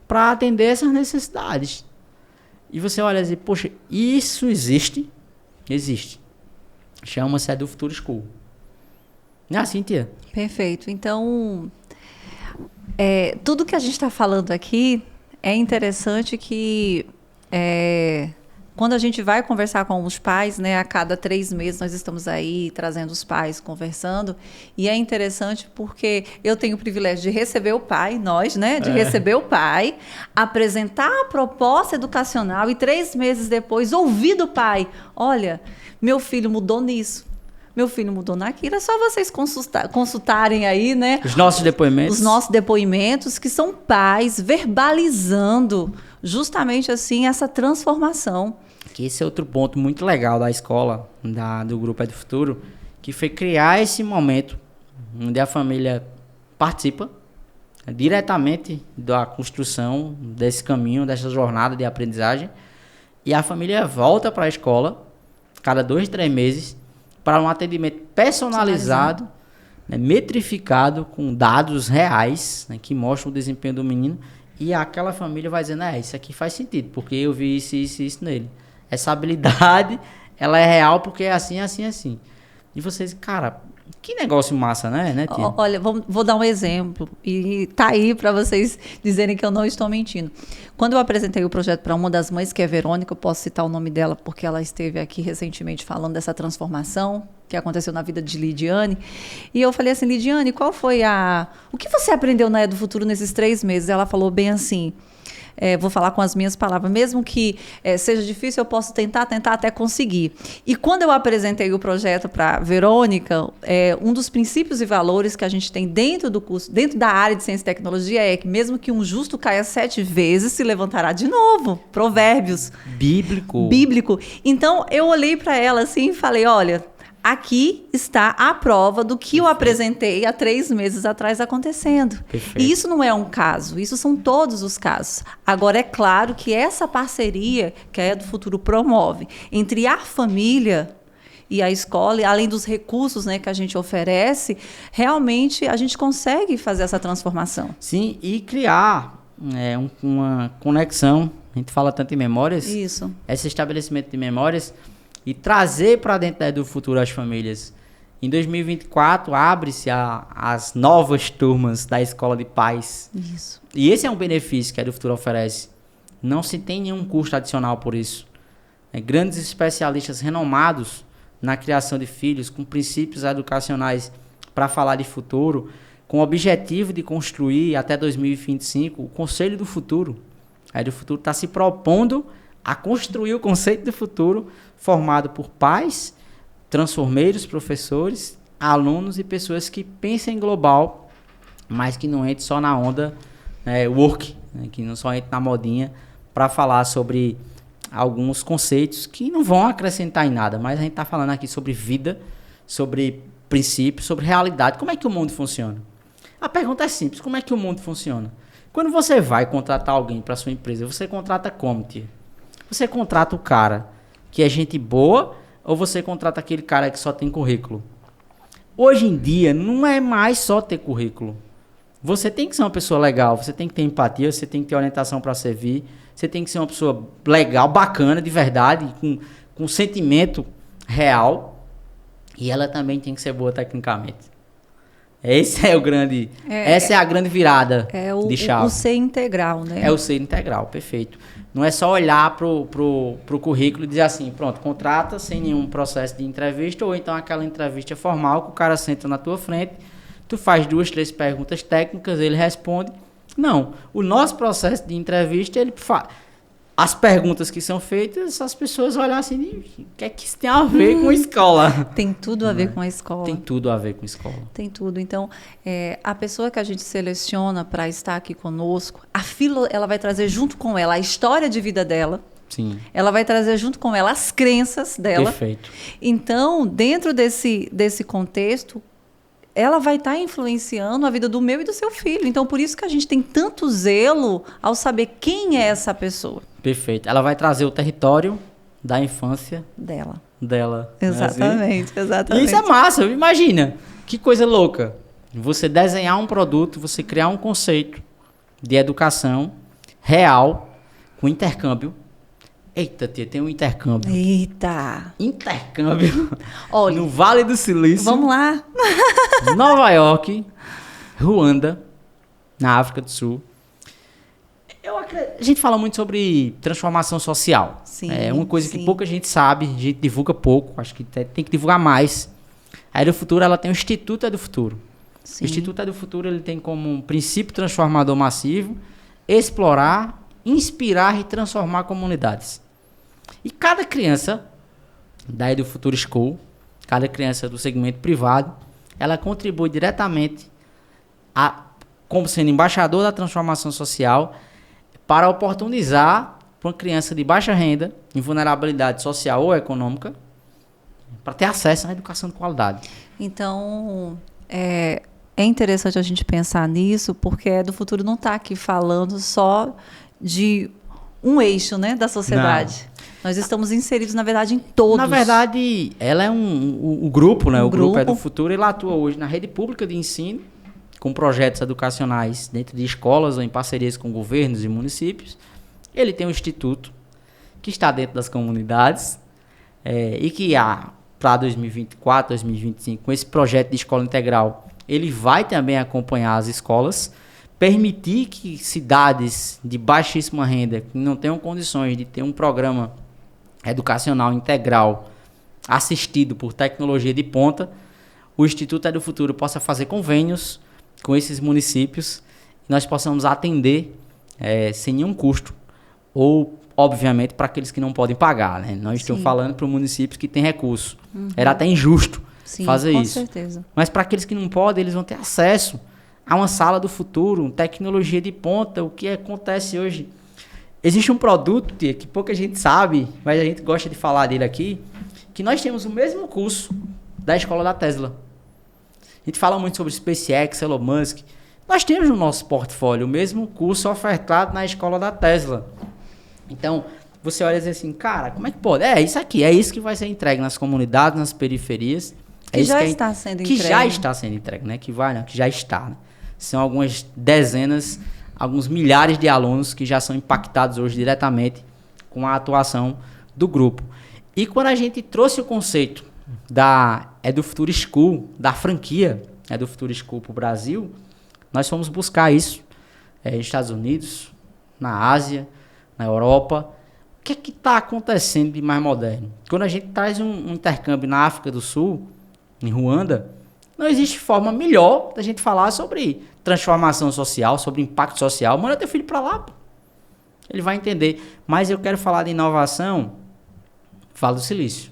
para atender essas necessidades. E você olha e diz, poxa, isso existe? Existe. Chama-se Edu Futuro School. Não é assim, tia? Perfeito. Então, tudo que a gente está falando aqui é interessante que quando a gente vai conversar com os pais, né, a cada 3 meses nós estamos aí trazendo os pais, conversando, e é interessante porque eu tenho o privilégio de receber o pai, receber o pai, apresentar a proposta educacional e 3 meses depois ouvir do pai, olha, meu filho mudou nisso. Meu filho mudou naquilo, é só vocês consultarem aí, né? Os nossos depoimentos. Os nossos depoimentos, que são pais verbalizando justamente assim essa transformação. Que esse é outro ponto muito legal da escola, do Grupo Edu Futuro, que foi criar esse momento onde a família participa diretamente da construção desse caminho, dessa jornada de aprendizagem, e a família volta para a escola cada 2, 3 meses para um atendimento personalizado, né, metrificado, com dados reais, né, que mostram o desempenho do menino, e aquela família vai dizendo, isso aqui faz sentido, porque eu vi isso nele. Essa habilidade, ela é real porque é assim. E vocês, cara, que negócio massa, né, tia? Olha, vou dar um exemplo, e tá aí para vocês dizerem que eu não estou mentindo. Quando eu apresentei o projeto para uma das mães, que é Verônica, eu posso citar o nome dela porque ela esteve aqui recentemente falando dessa transformação que aconteceu na vida de Lidiane, e eu falei assim, Lidiane, qual foi o que você aprendeu na Edu Futuro nesses 3 meses? Ela falou bem assim, vou falar com as minhas palavras, mesmo que seja difícil, eu posso tentar até conseguir. E quando eu apresentei o projeto para Verônica, um dos princípios e valores que a gente tem dentro do curso, dentro da área de ciência e tecnologia, é que mesmo que um justo caia 7 vezes, se levantará de novo. Provérbios. Bíblico. Então, eu olhei para ela assim e falei, olha, aqui está a prova do que eu apresentei há 3 meses atrás acontecendo. Perfeito. E isso não é um caso, isso são todos os casos. Agora, é claro que essa parceria que a Edu Futuro promove entre a família e a escola, além dos recursos, né, que a gente oferece, realmente a gente consegue fazer essa transformação. Sim, e criar uma conexão. A gente fala tanto em memórias. Isso. Esse estabelecimento de memórias e trazer para dentro da Edu Futuro as famílias. Em 2024, abre-se as novas turmas da Escola de Pais. Isso. E esse é um benefício que a Edu Futuro oferece. Não se tem nenhum custo adicional por isso. Grandes especialistas renomados na criação de filhos, com princípios educacionais para falar de futuro, com o objetivo de construir até 2025 o Conselho do Futuro. A Edu Futuro está se propondo a construir o conceito do futuro formado por pais, transformeiros, professores, alunos e pessoas que pensem global, mas que não entrem só na onda work, né, que não só entrem na modinha para falar sobre alguns conceitos que não vão acrescentar em nada, mas a gente está falando aqui sobre vida, sobre princípios, sobre realidade. Como é que o mundo funciona? A pergunta é simples, como é que o mundo funciona? Quando você vai contratar alguém para sua empresa, você contrata como, tia? Você contrata o cara que é gente boa ou você contrata aquele cara que só tem currículo? Hoje em dia, não é mais só ter currículo. Você tem que ser uma pessoa legal, você tem que ter empatia, você tem que ter orientação para servir, você tem que ser uma pessoa legal, bacana, de verdade, com sentimento real, e ela também tem que ser boa tecnicamente. Essa é a grande virada de chave. O ser integral, né? É o ser integral, perfeito. Não é só olhar pro currículo e dizer assim, pronto, contrata sem nenhum processo de entrevista, ou então aquela entrevista formal que o cara senta na tua frente, tu faz 2, 3 perguntas técnicas, ele responde. Não, o nosso processo de entrevista, ele faz as perguntas que são feitas, as pessoas olham assim, o que é que isso tem a ver com a escola? Tem tudo a ver com a escola. Tem tudo a ver com a escola. Tem tudo. Então, a pessoa que a gente seleciona para estar aqui conosco, a fila, ela vai trazer junto com ela a história de vida dela, Sim. Ela vai trazer junto com ela as crenças dela. Perfeito. Então, dentro desse contexto, ela vai estar influenciando a vida do meu e do seu filho. Então, por isso que a gente tem tanto zelo ao saber quem é essa pessoa. Perfeito. Ela vai trazer o território da infância Dela. dela. Exatamente, Né, exatamente. E isso é massa, imagina. Que coisa louca. Você desenhar um produto, você criar um conceito de educação real, com intercâmbio. Eita, tia, tem um intercâmbio. Eita! Intercâmbio. Olha, no Vale do Silício. vamos lá. Nova York, Ruanda, na África do Sul. A gente fala muito sobre transformação social. Sim, É uma coisa sim. que pouca gente sabe, a gente divulga pouco, acho que tem que divulgar mais. A Edu Futuro, ela tem o Instituto Edu Futuro. Sim. O Instituto Edu Futuro, ele tem como um princípio transformador massivo explorar, inspirar e transformar comunidades. E cada criança da Edu Futuro School, cada criança do segmento privado, ela contribui diretamente como sendo embaixador da transformação social para oportunizar para uma criança de baixa renda, em vulnerabilidade social ou econômica, para ter acesso à educação de qualidade. Então, é interessante a gente pensar nisso, porque a Edu Futuro não está aqui falando só de um eixo, né, da sociedade. Nós estamos inseridos, na verdade, em todos. Na verdade, ela é o grupo, né? Um O grupo grupo. Edu Futuro, ele atua hoje na rede pública de ensino, com projetos educacionais dentro de escolas ou em parcerias com governos e municípios. Ele tem um instituto que está dentro das comunidades e que para 2024, 2025, com esse projeto de escola integral, ele vai também acompanhar as escolas, permitir que cidades de baixíssima renda, que não tenham condições de ter um programa educacional integral assistido por tecnologia de ponta, o Instituto Edu Futuro possa fazer convênios com esses municípios e nós possamos atender sem nenhum custo ou, obviamente, para aqueles que não podem pagar, né? Nós estamos falando para municípios que têm recurso. Era até injusto fazer com isso. certeza. Mas para aqueles que não podem, eles vão ter acesso a uma sala do futuro, tecnologia de ponta, o que acontece hoje. Existe um produto, tia, que pouca gente sabe, mas a gente gosta de falar dele aqui, que nós temos o mesmo curso da escola da Tesla. A gente fala muito sobre SpaceX, Elon Musk. Nós temos no nosso portfólio o mesmo curso ofertado na escola da Tesla. Então, você olha e diz assim, cara, como é que pode? É isso aqui, é isso que vai ser entregue nas comunidades, nas periferias. Que já está sendo entregue. Que já está sendo entregue, né? Que vai, não, que já está. Né? São algumas dezenas, alguns milhares de alunos que já são impactados hoje diretamente com a atuação do grupo. E quando a gente trouxe o conceito da Edu Futuro School, da franquia Edu Futuro School para o Brasil, nós fomos buscar isso nos Estados Unidos, na Ásia, na Europa. O que é que está acontecendo de mais moderno? Quando a gente traz um intercâmbio na África do Sul, em Ruanda, não existe forma melhor da gente falar sobre transformação social, sobre impacto social. Manda teu filho para lá, pô. Ele vai entender. Mas eu quero falar de inovação, falo do Silício.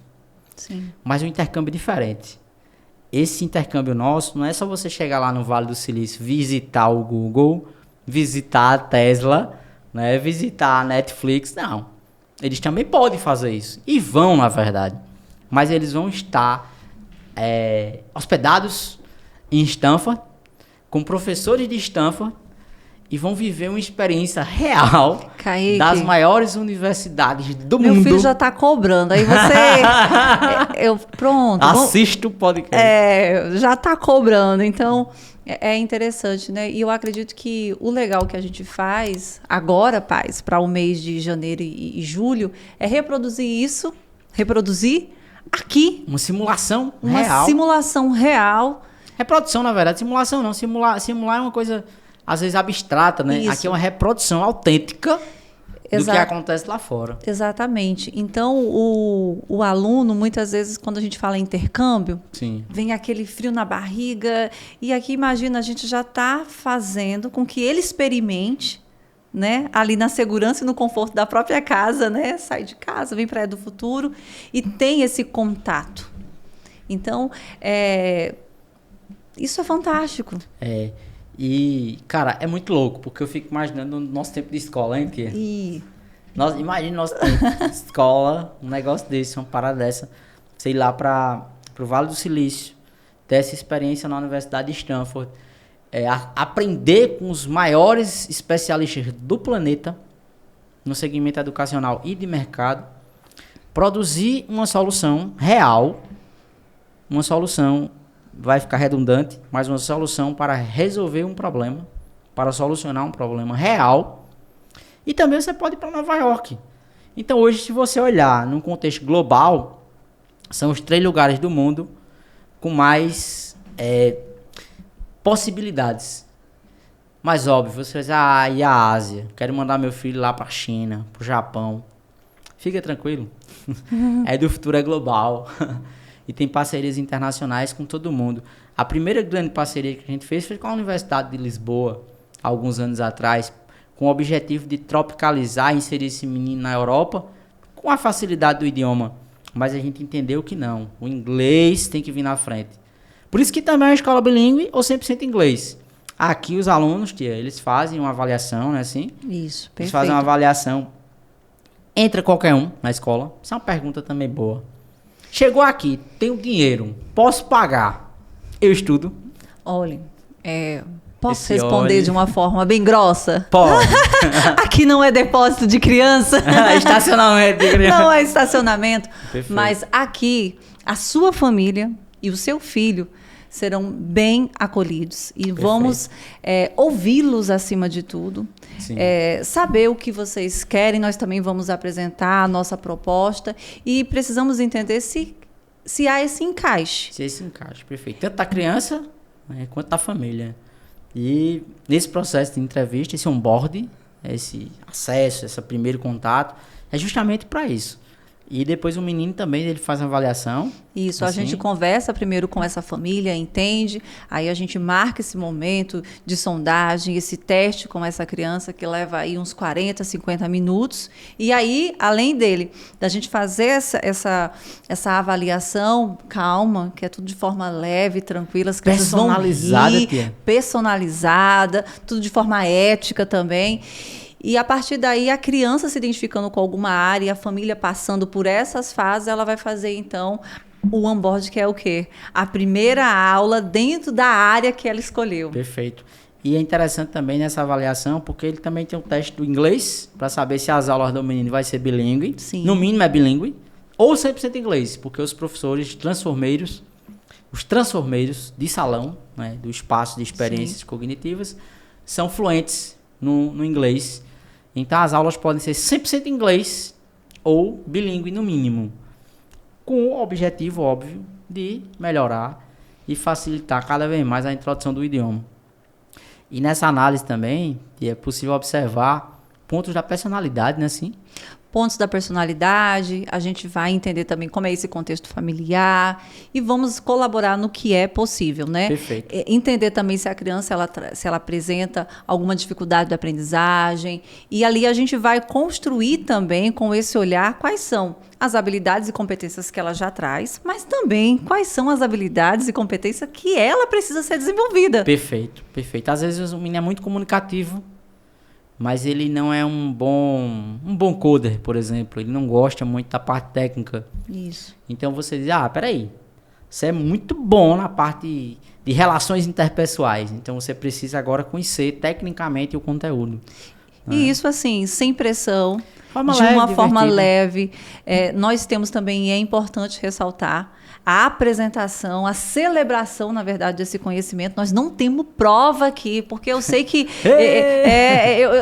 Sim. Mas um intercâmbio diferente. Esse intercâmbio nosso não é só você chegar lá no Vale do Silício, visitar o Google, visitar a Tesla, né, visitar a Netflix. Não. Eles também podem fazer isso. E vão, na verdade. Mas eles vão estar hospedados em Stanford, com professores de Stanford, e vão viver uma experiência real Kaique, das maiores universidades do meu mundo. filho já está cobrando. Aí você... pronto. Assista o podcast. Já está cobrando. Então, é interessante, né? E eu acredito que o legal que a gente faz agora, pais, para o mês de janeiro e julho, é reproduzir isso, reproduzir aqui. Uma simulação Uma real. simulação real. Reprodução, na verdade. Simulação não. Simular é uma coisa, às vezes, abstrata, né? Isso. Aqui é uma reprodução autêntica do que acontece lá fora. Exatamente. Então, o aluno, muitas vezes, quando a gente fala em intercâmbio, Sim. vem aquele frio na barriga. E aqui, imagina, a gente já está fazendo com que ele experimente, né, ali na segurança e no conforto da própria casa, né? Sai de casa, vem para a Edu Futuro e tem esse contato. Então, isso é fantástico. E, cara, é muito louco, porque eu fico imaginando no nosso tempo de escola, hein, tia? E Imagina nosso tempo, escola, um negócio desse, uma parada dessa. Sei lá, para o Vale do Silício, ter essa experiência na Universidade de Stanford, aprender com os maiores especialistas do planeta, no segmento educacional e de mercado, produzir uma solução real, uma solução, vai ficar redundante, mas uma solução para resolver um problema, para solucionar um problema real. E também você pode ir para Nova York. Então hoje, se você olhar num contexto global, são os 3 lugares do mundo com mais possibilidades. Mas óbvio, você vai dizer, e a Ásia? Quero mandar meu filho lá para a China, para o Japão. Fica tranquilo. Do futuro é global. E tem parcerias internacionais com todo mundo. A primeira grande parceria que a gente fez foi com a Universidade de Lisboa, alguns anos atrás, com o objetivo de tropicalizar, inserir esse menino na Europa, com a facilidade do idioma. Mas a gente entendeu que não. O inglês tem que vir na frente. Por isso que também é uma escola bilíngue ou 100% inglês. Aqui os alunos, tia, eles fazem uma avaliação, né, assim? Isso, perfeito. Eles fazem uma avaliação. Entra qualquer um na escola. Isso é uma pergunta também boa. Chegou aqui, tenho dinheiro, posso pagar. Eu estudo. Olha, posso responder de uma forma bem grossa? Pode. Aqui não é depósito de criança. Estacionamento de criança. Não é estacionamento. Perfeito. Mas aqui, a sua família e o seu filho serão bem acolhidos. E vamos ouvi-los acima de tudo. Saber o que vocês querem. Nós também vamos apresentar a nossa proposta. E precisamos entender se há esse encaixe. Se esse encaixe, perfeito. Tanto da criança, né, quanto da família. E nesse processo de entrevista, esse onboarding, esse acesso, esse primeiro contato, é justamente para isso. E depois o menino também, ele faz uma avaliação. Isso, assim. A gente conversa primeiro com essa família, entende? Aí a gente marca esse momento de sondagem, esse teste com essa criança que leva aí uns 40, 50 minutos. E aí, além da gente fazer essa avaliação calma, que é tudo de forma leve, tranquila, as crianças vão rir, personalizada, tudo de forma ética também. E a partir daí, a criança se identificando com alguma área, a família passando por essas fases, ela vai fazer, então, o onboard, que é o quê? A primeira aula dentro da área que ela escolheu. Perfeito. E é interessante também nessa avaliação, porque ele também tem um teste do inglês, para saber se as aulas do menino vai ser bilíngue. Sim. No mínimo é bilíngue. Ou 100% inglês, porque os professores os transformeiros de salão, né, do espaço de experiências cognitivas, são fluentes no inglês. Então, as aulas podem ser 100% inglês ou bilíngue no mínimo, com o objetivo, óbvio, de melhorar e facilitar cada vez mais a introdução do idioma. E nessa análise também é possível observar pontos da personalidade, né, assim? Pontos da personalidade, a gente vai entender também como é esse contexto familiar e vamos colaborar no que é possível, né? Perfeito. Entender também se a criança se ela apresenta alguma dificuldade de aprendizagem e ali a gente vai construir também com esse olhar quais são as habilidades e competências que ela já traz, mas também quais são as habilidades e competências que ela precisa ser desenvolvida. Perfeito, perfeito. Às vezes o menino é muito comunicativo, mas ele não é um bom coder, por exemplo. Ele não gosta muito da parte técnica. Isso. Então você diz, peraí, você é muito bom na parte de relações interpessoais. Então você precisa agora conhecer tecnicamente o conteúdo. E isso assim, sem pressão, de leve, uma forma divertida. leve. Nós temos também, e é importante ressaltar, a apresentação, a celebração, na verdade, desse conhecimento. Nós não temos prova aqui, porque eu sei que...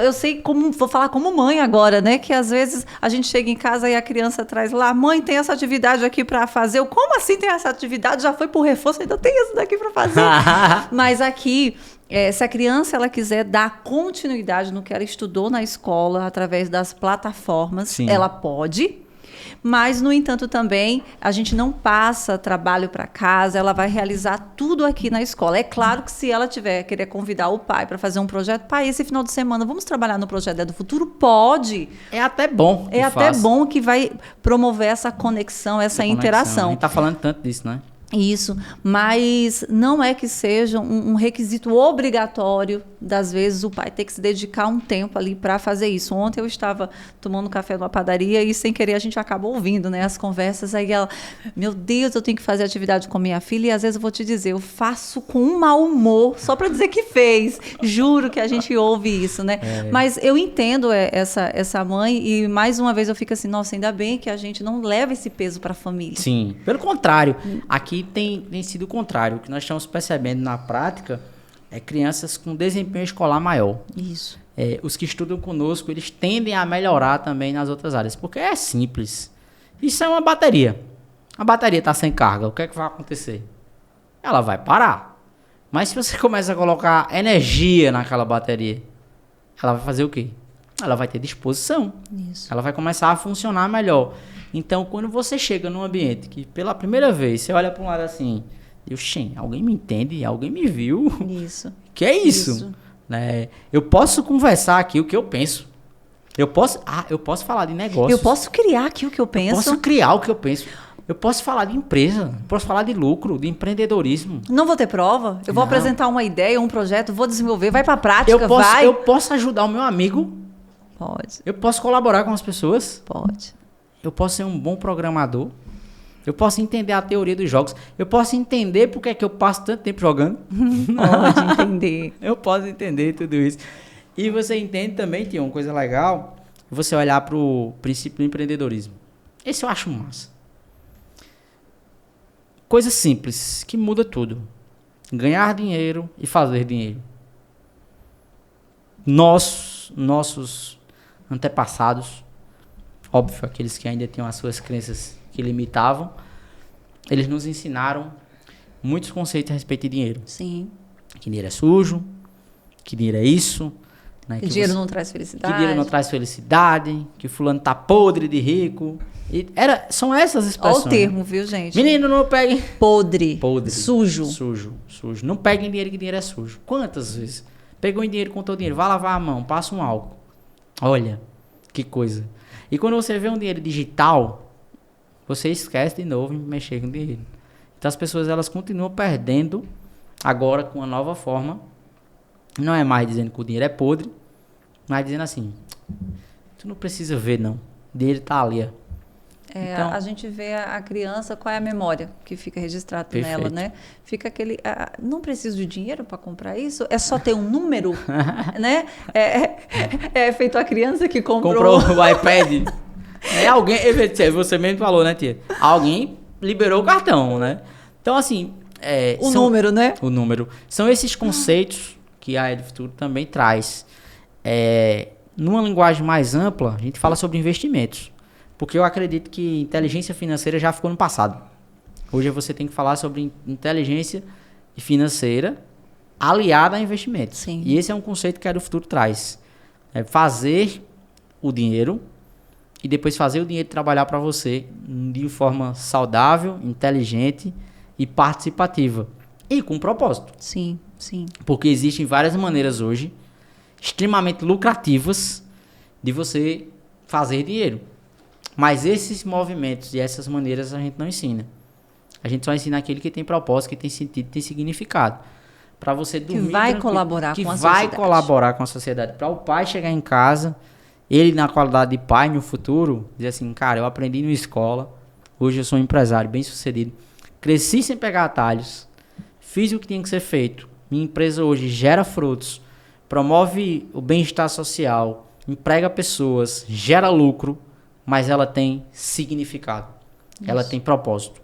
eu sei como... Vou falar como mãe agora, né? Que às vezes a gente chega em casa e a criança traz lá, mãe, tem essa atividade aqui para fazer. Eu, como assim tem essa atividade? Já foi por reforço, ainda tem isso daqui para fazer. Mas aqui... se a criança ela quiser dar continuidade no que ela estudou na escola, através das plataformas, Sim. ela pode. Mas, no entanto, também, a gente não passa trabalho para casa, ela vai realizar tudo aqui na escola. É claro que se ela querer convidar o pai para fazer um projeto, pai, esse final de semana, vamos trabalhar no projeto do futuro? Pode. É até bom. É até bom que vai promover essa conexão, essa interação. A gente tá falando tanto disso, né? Isso, mas não é que seja um requisito obrigatório, das vezes, o pai ter que se dedicar um tempo ali para fazer isso. Ontem eu estava tomando café numa padaria e, sem querer, a gente acaba ouvindo, né, as conversas. Aí ela, meu Deus, eu tenho que fazer atividade com minha filha, e às vezes eu vou te dizer, eu faço com um mau humor, só para dizer que fez. Juro que a gente ouve isso, né? Mas eu entendo essa mãe, e mais uma vez eu fico assim, nossa, ainda bem que a gente não leva esse peso para a família. Sim, pelo contrário, aqui tem sido o contrário. O que nós estamos percebendo na prática é crianças com desempenho escolar maior. Isso. Os que estudam conosco, eles tendem a melhorar também nas outras áreas, porque é simples. Isso é uma bateria. A bateria está sem carga, o que é que vai acontecer? Ela vai parar. Mas se você começa a colocar energia naquela bateria, ela vai fazer o quê? Ela vai ter disposição. Isso. Ela vai começar a funcionar melhor. Então, quando você chega num ambiente que pela primeira vez você olha para um lado assim, alguém me entende? Alguém me viu? Isso. Que é isso? Né? Eu posso conversar aqui o que eu penso. Eu posso falar de negócios. Eu posso criar aqui o que eu penso. Eu posso criar o que eu penso. Eu posso falar de empresa, posso falar de lucro, de empreendedorismo. Não vou ter prova? Eu vou apresentar uma ideia, um projeto, vou desenvolver, vai para a prática, Eu posso ajudar o meu amigo. Pode. Eu posso colaborar com as pessoas. Pode. Eu posso ser um bom programador. Eu posso entender a teoria dos jogos. Eu posso entender porque é que eu passo tanto tempo jogando. Pode entender. Eu posso entender tudo isso. E você entende também, Tia, uma coisa legal, você olhar para o princípio do empreendedorismo. Esse eu acho massa. Coisa simples, que muda tudo. Ganhar dinheiro e fazer dinheiro. Nossos antepassados, óbvio, aqueles que ainda tinham as suas crenças que limitavam, eles nos ensinaram muitos conceitos a respeito de dinheiro. Sim. Que dinheiro é sujo, que dinheiro é isso. Né, que dinheiro não traz felicidade. Que dinheiro não traz felicidade, que fulano tá podre de rico. São essas expressões. Olha o termo, viu, gente? Menino, não peguem... Podre. Sujo. Não peguem dinheiro, que dinheiro é sujo. Quantas vezes? Pegou em dinheiro, contou dinheiro, vai lavar a mão, passa um álcool. Olha, que coisa. E quando você vê um dinheiro digital, você esquece de novo em mexer com dinheiro. Então as pessoas, elas continuam perdendo agora com uma nova forma. Não é mais dizendo que o dinheiro é podre, mas dizendo assim, tu não precisa ver, não. O dinheiro tá ali, ó. Então, a gente vê a criança, qual é a memória que fica registrada nela, né? Fica aquele... não preciso de dinheiro para comprar isso? É só ter um número, né? É feito a criança que comprou o iPad. Alguém... Você mesmo falou, né, tia? Alguém liberou o cartão, né? Então, assim... número, né? O número. São esses conceitos que a Ed Futuro também traz. Numa linguagem mais ampla, a gente fala sobre investimentos. Porque eu acredito que inteligência financeira já ficou no passado. Hoje você tem que falar sobre inteligência financeira aliada a investimentos. Sim. E esse é um conceito que a Ed Futuro traz. É fazer o dinheiro e depois fazer o dinheiro trabalhar para você de forma saudável, inteligente e participativa. E com propósito. Sim, sim. Porque existem várias maneiras hoje extremamente lucrativas de você fazer dinheiro. Mas esses movimentos e essas maneiras a gente não ensina. A gente só ensina aquele que tem propósito, que tem sentido, tem significado. Para você dormir... Que vai colaborar com a sociedade. Que vai colaborar com a sociedade. Para o pai chegar em casa, ele na qualidade de pai no futuro, dizer assim, cara, eu aprendi numa escola, hoje eu sou um empresário bem sucedido, cresci sem pegar atalhos, fiz o que tinha que ser feito, minha empresa hoje gera frutos, promove o bem-estar social, emprega pessoas, gera lucro, mas ela tem significado. Isso. Ela tem propósito.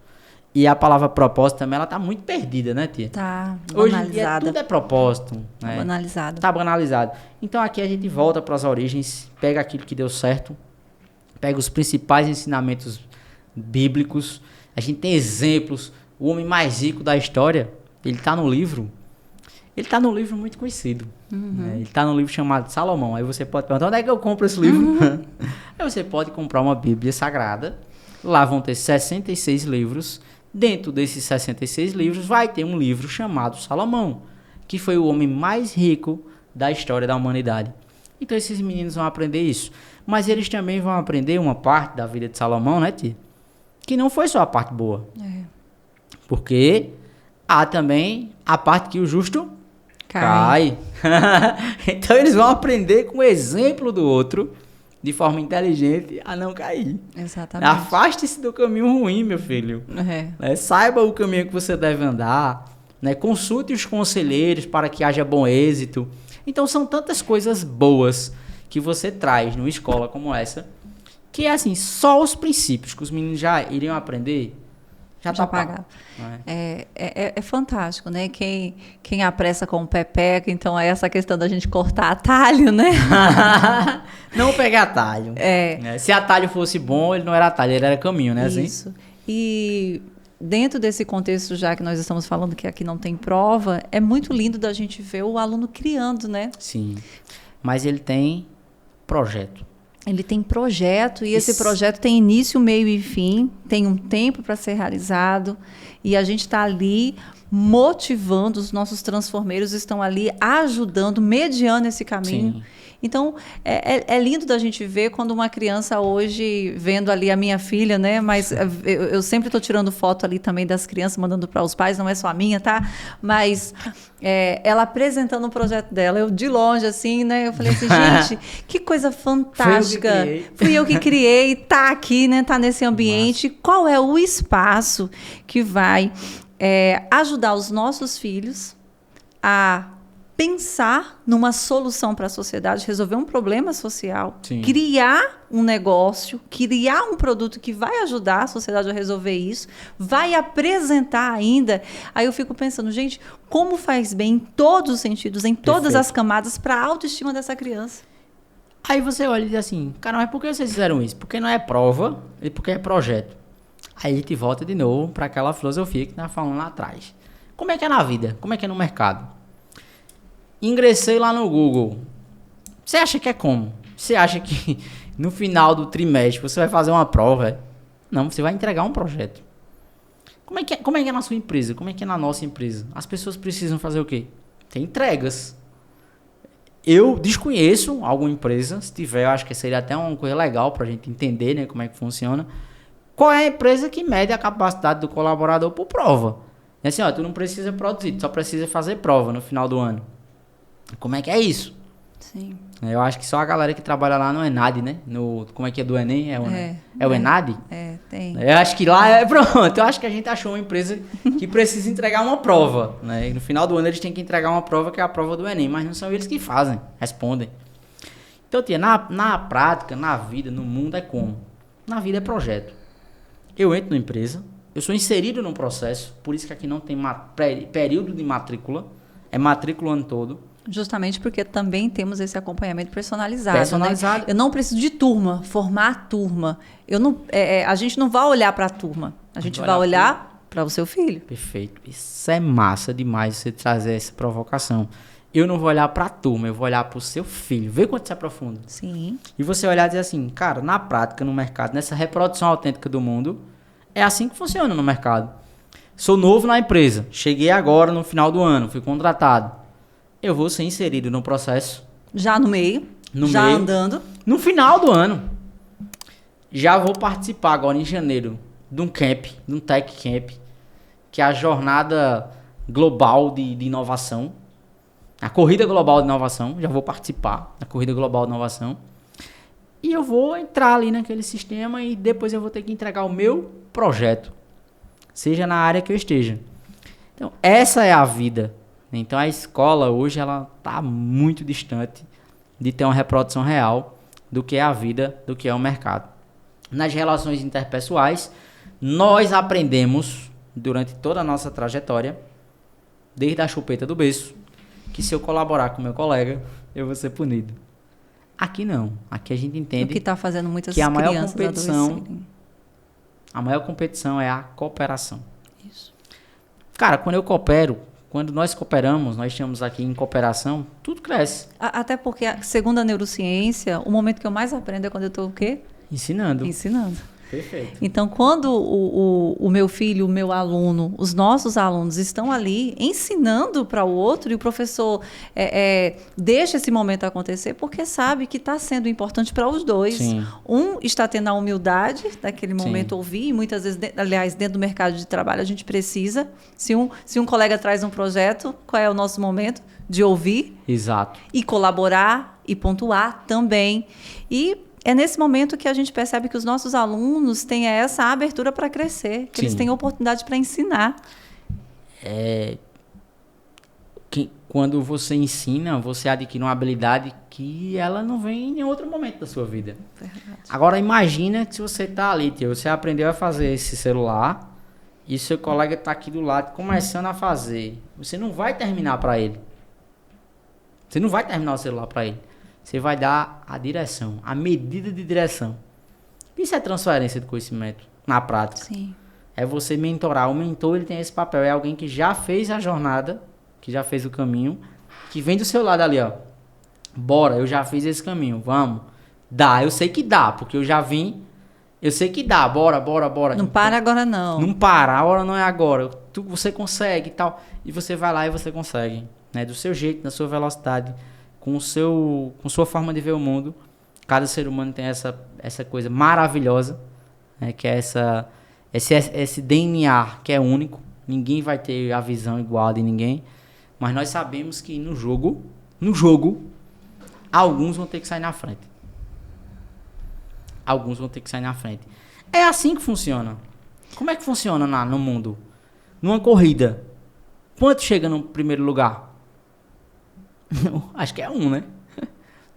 E a palavra propósito também, ela tá muito perdida, né, tia? Tá banalizada. Hoje em dia tudo é propósito. Tá banalizado. Tá banalizado. Então aqui a gente volta para as origens, pega aquilo que deu certo, pega os principais ensinamentos bíblicos. A gente tem exemplos. O homem mais rico da história, ele tá no livro. Ele tá num livro muito conhecido. Né? Ele tá num livro chamado Salomão. Aí você pode perguntar, onde é que eu compro esse livro? Aí você pode comprar uma Bíblia Sagrada. Lá vão ter 66 livros. Dentro desses 66 livros vai ter um livro chamado Salomão, que foi o homem mais rico da história da humanidade. Então esses meninos vão aprender isso. Mas eles também vão aprender uma parte da vida de Salomão, né, tia? Que não foi só a parte boa. Porque há também a parte que o justo cai. Então eles vão aprender com o exemplo do outro, de forma inteligente, a não cair. Exatamente. Afaste-se do caminho ruim, meu filho. Saiba o caminho que você deve andar. Né? Consulte os conselheiros para que haja bom êxito. Então são tantas coisas boas que você traz numa escola como essa, que é assim, só os princípios que os meninos já iriam aprender, já tá pago. É fantástico, né? Quem apressa com o pé pega, então é essa questão da gente cortar atalho, né? Não pegar atalho. Se atalho fosse bom, ele não era atalho, ele era caminho, né? Isso. Assim? E dentro desse contexto, já que nós estamos falando que aqui não tem prova, é muito lindo da gente ver o aluno criando, né? Sim, mas ele tem projeto. Ele tem projeto e esse projeto tem início, meio e fim, tem um tempo para ser realizado e a gente está ali motivando, os nossos transformeiros estão ali ajudando, mediando esse caminho. Sim. Então, é lindo da gente ver quando uma criança hoje, vendo ali a minha filha, né? Mas eu sempre estou tirando foto ali também das crianças, mandando para os pais, não é só a minha, tá? Mas ela apresentando o projeto dela, eu de longe, assim, né? Eu falei assim, gente, que coisa fantástica. Fui eu que criei, tá aqui, né? Tá nesse ambiente. Nossa. Qual é o espaço que vai ajudar os nossos filhos a pensar numa solução para a sociedade, resolver um problema social, Sim. criar um negócio, criar um produto que vai ajudar a sociedade a resolver isso, vai apresentar ainda. Aí eu fico pensando, gente, como faz bem em todos os sentidos, em todas as camadas, para a autoestima dessa criança. Aí você olha e diz assim, cara, mas por que vocês fizeram isso? Porque não é prova e porque é projeto. Aí a gente volta de novo para aquela filosofia que nós falamos lá atrás. Como é que é na vida? Como é que é no mercado? Ingressei lá no Google. Você acha que é como? Você acha que no final do trimestre você vai fazer uma prova? Não, você vai entregar um projeto. Como é que é na sua empresa? Como é que é na nossa empresa? As pessoas precisam fazer o quê? Tem entregas. Eu desconheço alguma empresa, se tiver, eu acho que seria até uma coisa legal para a gente entender, né, como é que funciona. Qual é a empresa que mede a capacidade do colaborador por prova? É assim, ó, tu não precisa produzir, tu só precisa fazer prova no final do ano. Como é que é isso? Sim. Eu acho que só a galera que trabalha lá no Enad, né? Como é que é do Enem? É o Enad? Tem. Eu acho que lá pronto. Eu acho que a gente achou uma empresa que precisa entregar uma prova, né? E no final do ano eles têm que entregar uma prova que é a prova do Enem, mas não são eles que fazem, respondem. Então, tia, na prática, na vida, no mundo é como? Na vida é projeto. Eu entro na empresa, eu sou inserido num processo, por isso que aqui não tem período de matrícula, é matrícula o ano todo. Justamente porque também temos esse acompanhamento personalizado. Né? Eu não preciso de turma, formar turma. A gente não vai olhar para a turma, a gente vai olhar para o seu filho. Perfeito. Isso é massa demais você trazer essa provocação. Eu não vou olhar para a turma, eu vou olhar para o seu filho. Vê quanto se aprofunda. Sim. E você olhar e dizer assim, cara, na prática, no mercado, nessa reprodução autêntica do mundo, é assim que funciona no mercado. Sou novo na empresa, cheguei agora no final do ano, fui contratado. Eu vou ser inserido no processo. Já no meio. Andando. No final do ano. Já vou participar agora em janeiro de um camp, de um tech camp, que é a jornada global de inovação. A corrida global de inovação. Já vou participar da corrida global de inovação. E eu vou entrar ali naquele sistema e depois eu vou ter que entregar o meu projeto. Seja na área que eu esteja. Então, essa é a vida. Então a escola hoje ela está muito distante de ter uma reprodução real do que é a vida, do que é o mercado. Nas relações interpessoais, nós aprendemos durante toda a nossa trajetória, desde a chupeta do berço, que se eu colaborar com meu colega, eu vou ser punido. Aqui não. Aqui a gente entende o que está fazendo muitas que a maior crianças competição é a cooperação. Isso. Cara, quando nós cooperamos, nós estamos aqui em cooperação, tudo cresce. Até porque, segundo a neurociência, o momento que eu mais aprendo é quando eu estou o quê? Ensinando. Perfeito. Então, quando o meu filho, o meu aluno, os nossos alunos estão ali ensinando para o outro e o professor deixa esse momento acontecer porque sabe que está sendo importante para os dois. Sim. Um está tendo a humildade daquele momento ouvir, e muitas vezes, aliás, dentro do mercado de trabalho, a gente precisa. Se um colega traz um projeto, qual é o nosso momento? De ouvir. Exato. E colaborar e pontuar também. E é nesse momento que a gente percebe que os nossos alunos têm essa abertura para crescer, que eles têm oportunidade para ensinar. Quando você ensina, você adquire uma habilidade que ela não vem em outro momento da sua vida. Verdade. Agora imagina que se você está ali, tio, você aprendeu a fazer esse celular e seu colega está aqui do lado começando a fazer. Você não vai terminar para ele. Você não vai terminar o celular para ele. Você vai dar a direção, a medida de direção. Isso é transferência de conhecimento na prática. Sim. É você mentorar. O mentor, ele tem esse papel. É alguém que já fez a jornada, que já fez o caminho, que vem do seu lado ali, ó. Bora, eu já fiz esse caminho, vamos. Dá, eu sei que dá, porque eu já vim. Eu sei que dá, bora. Não para agora não. Não para, a hora não é agora. Você consegue e tal. E você vai lá e você consegue. Né? Do seu jeito, na sua velocidade, com sua forma de ver o mundo. Cada ser humano tem essa coisa maravilhosa, né? Que é esse DNA que é único. Ninguém vai ter a visão igual de ninguém. Mas nós sabemos que no jogo, alguns vão ter que sair na frente. Alguns vão ter que sair na frente. É assim que funciona. Como é que funciona no mundo? Numa corrida, quanto chega no primeiro lugar? Acho que é um, né?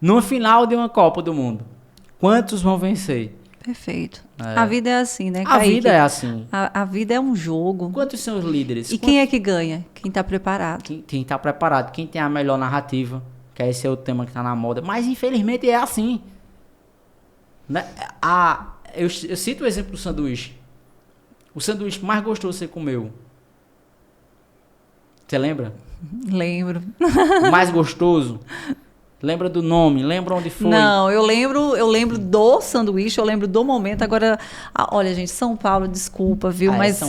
Numa final de uma Copa do Mundo, quantos vão vencer? Perfeito. A vida é assim, né, Kaique? A vida é assim. A vida é um jogo. Quantos são os líderes? Quem é que ganha? Quem está preparado. Quem está preparado. Quem tem a melhor narrativa. Que esse é o tema que está na moda. Mas, infelizmente, é assim. Né? Eu cito o exemplo do sanduíche. O sanduíche mais gostoso que você comeu. Você lembra? Lembro. O mais gostoso? Lembra do nome? Lembra onde foi? Não, eu lembro do sanduíche, eu lembro do momento. Agora, olha, gente, São Paulo, desculpa, viu? Mas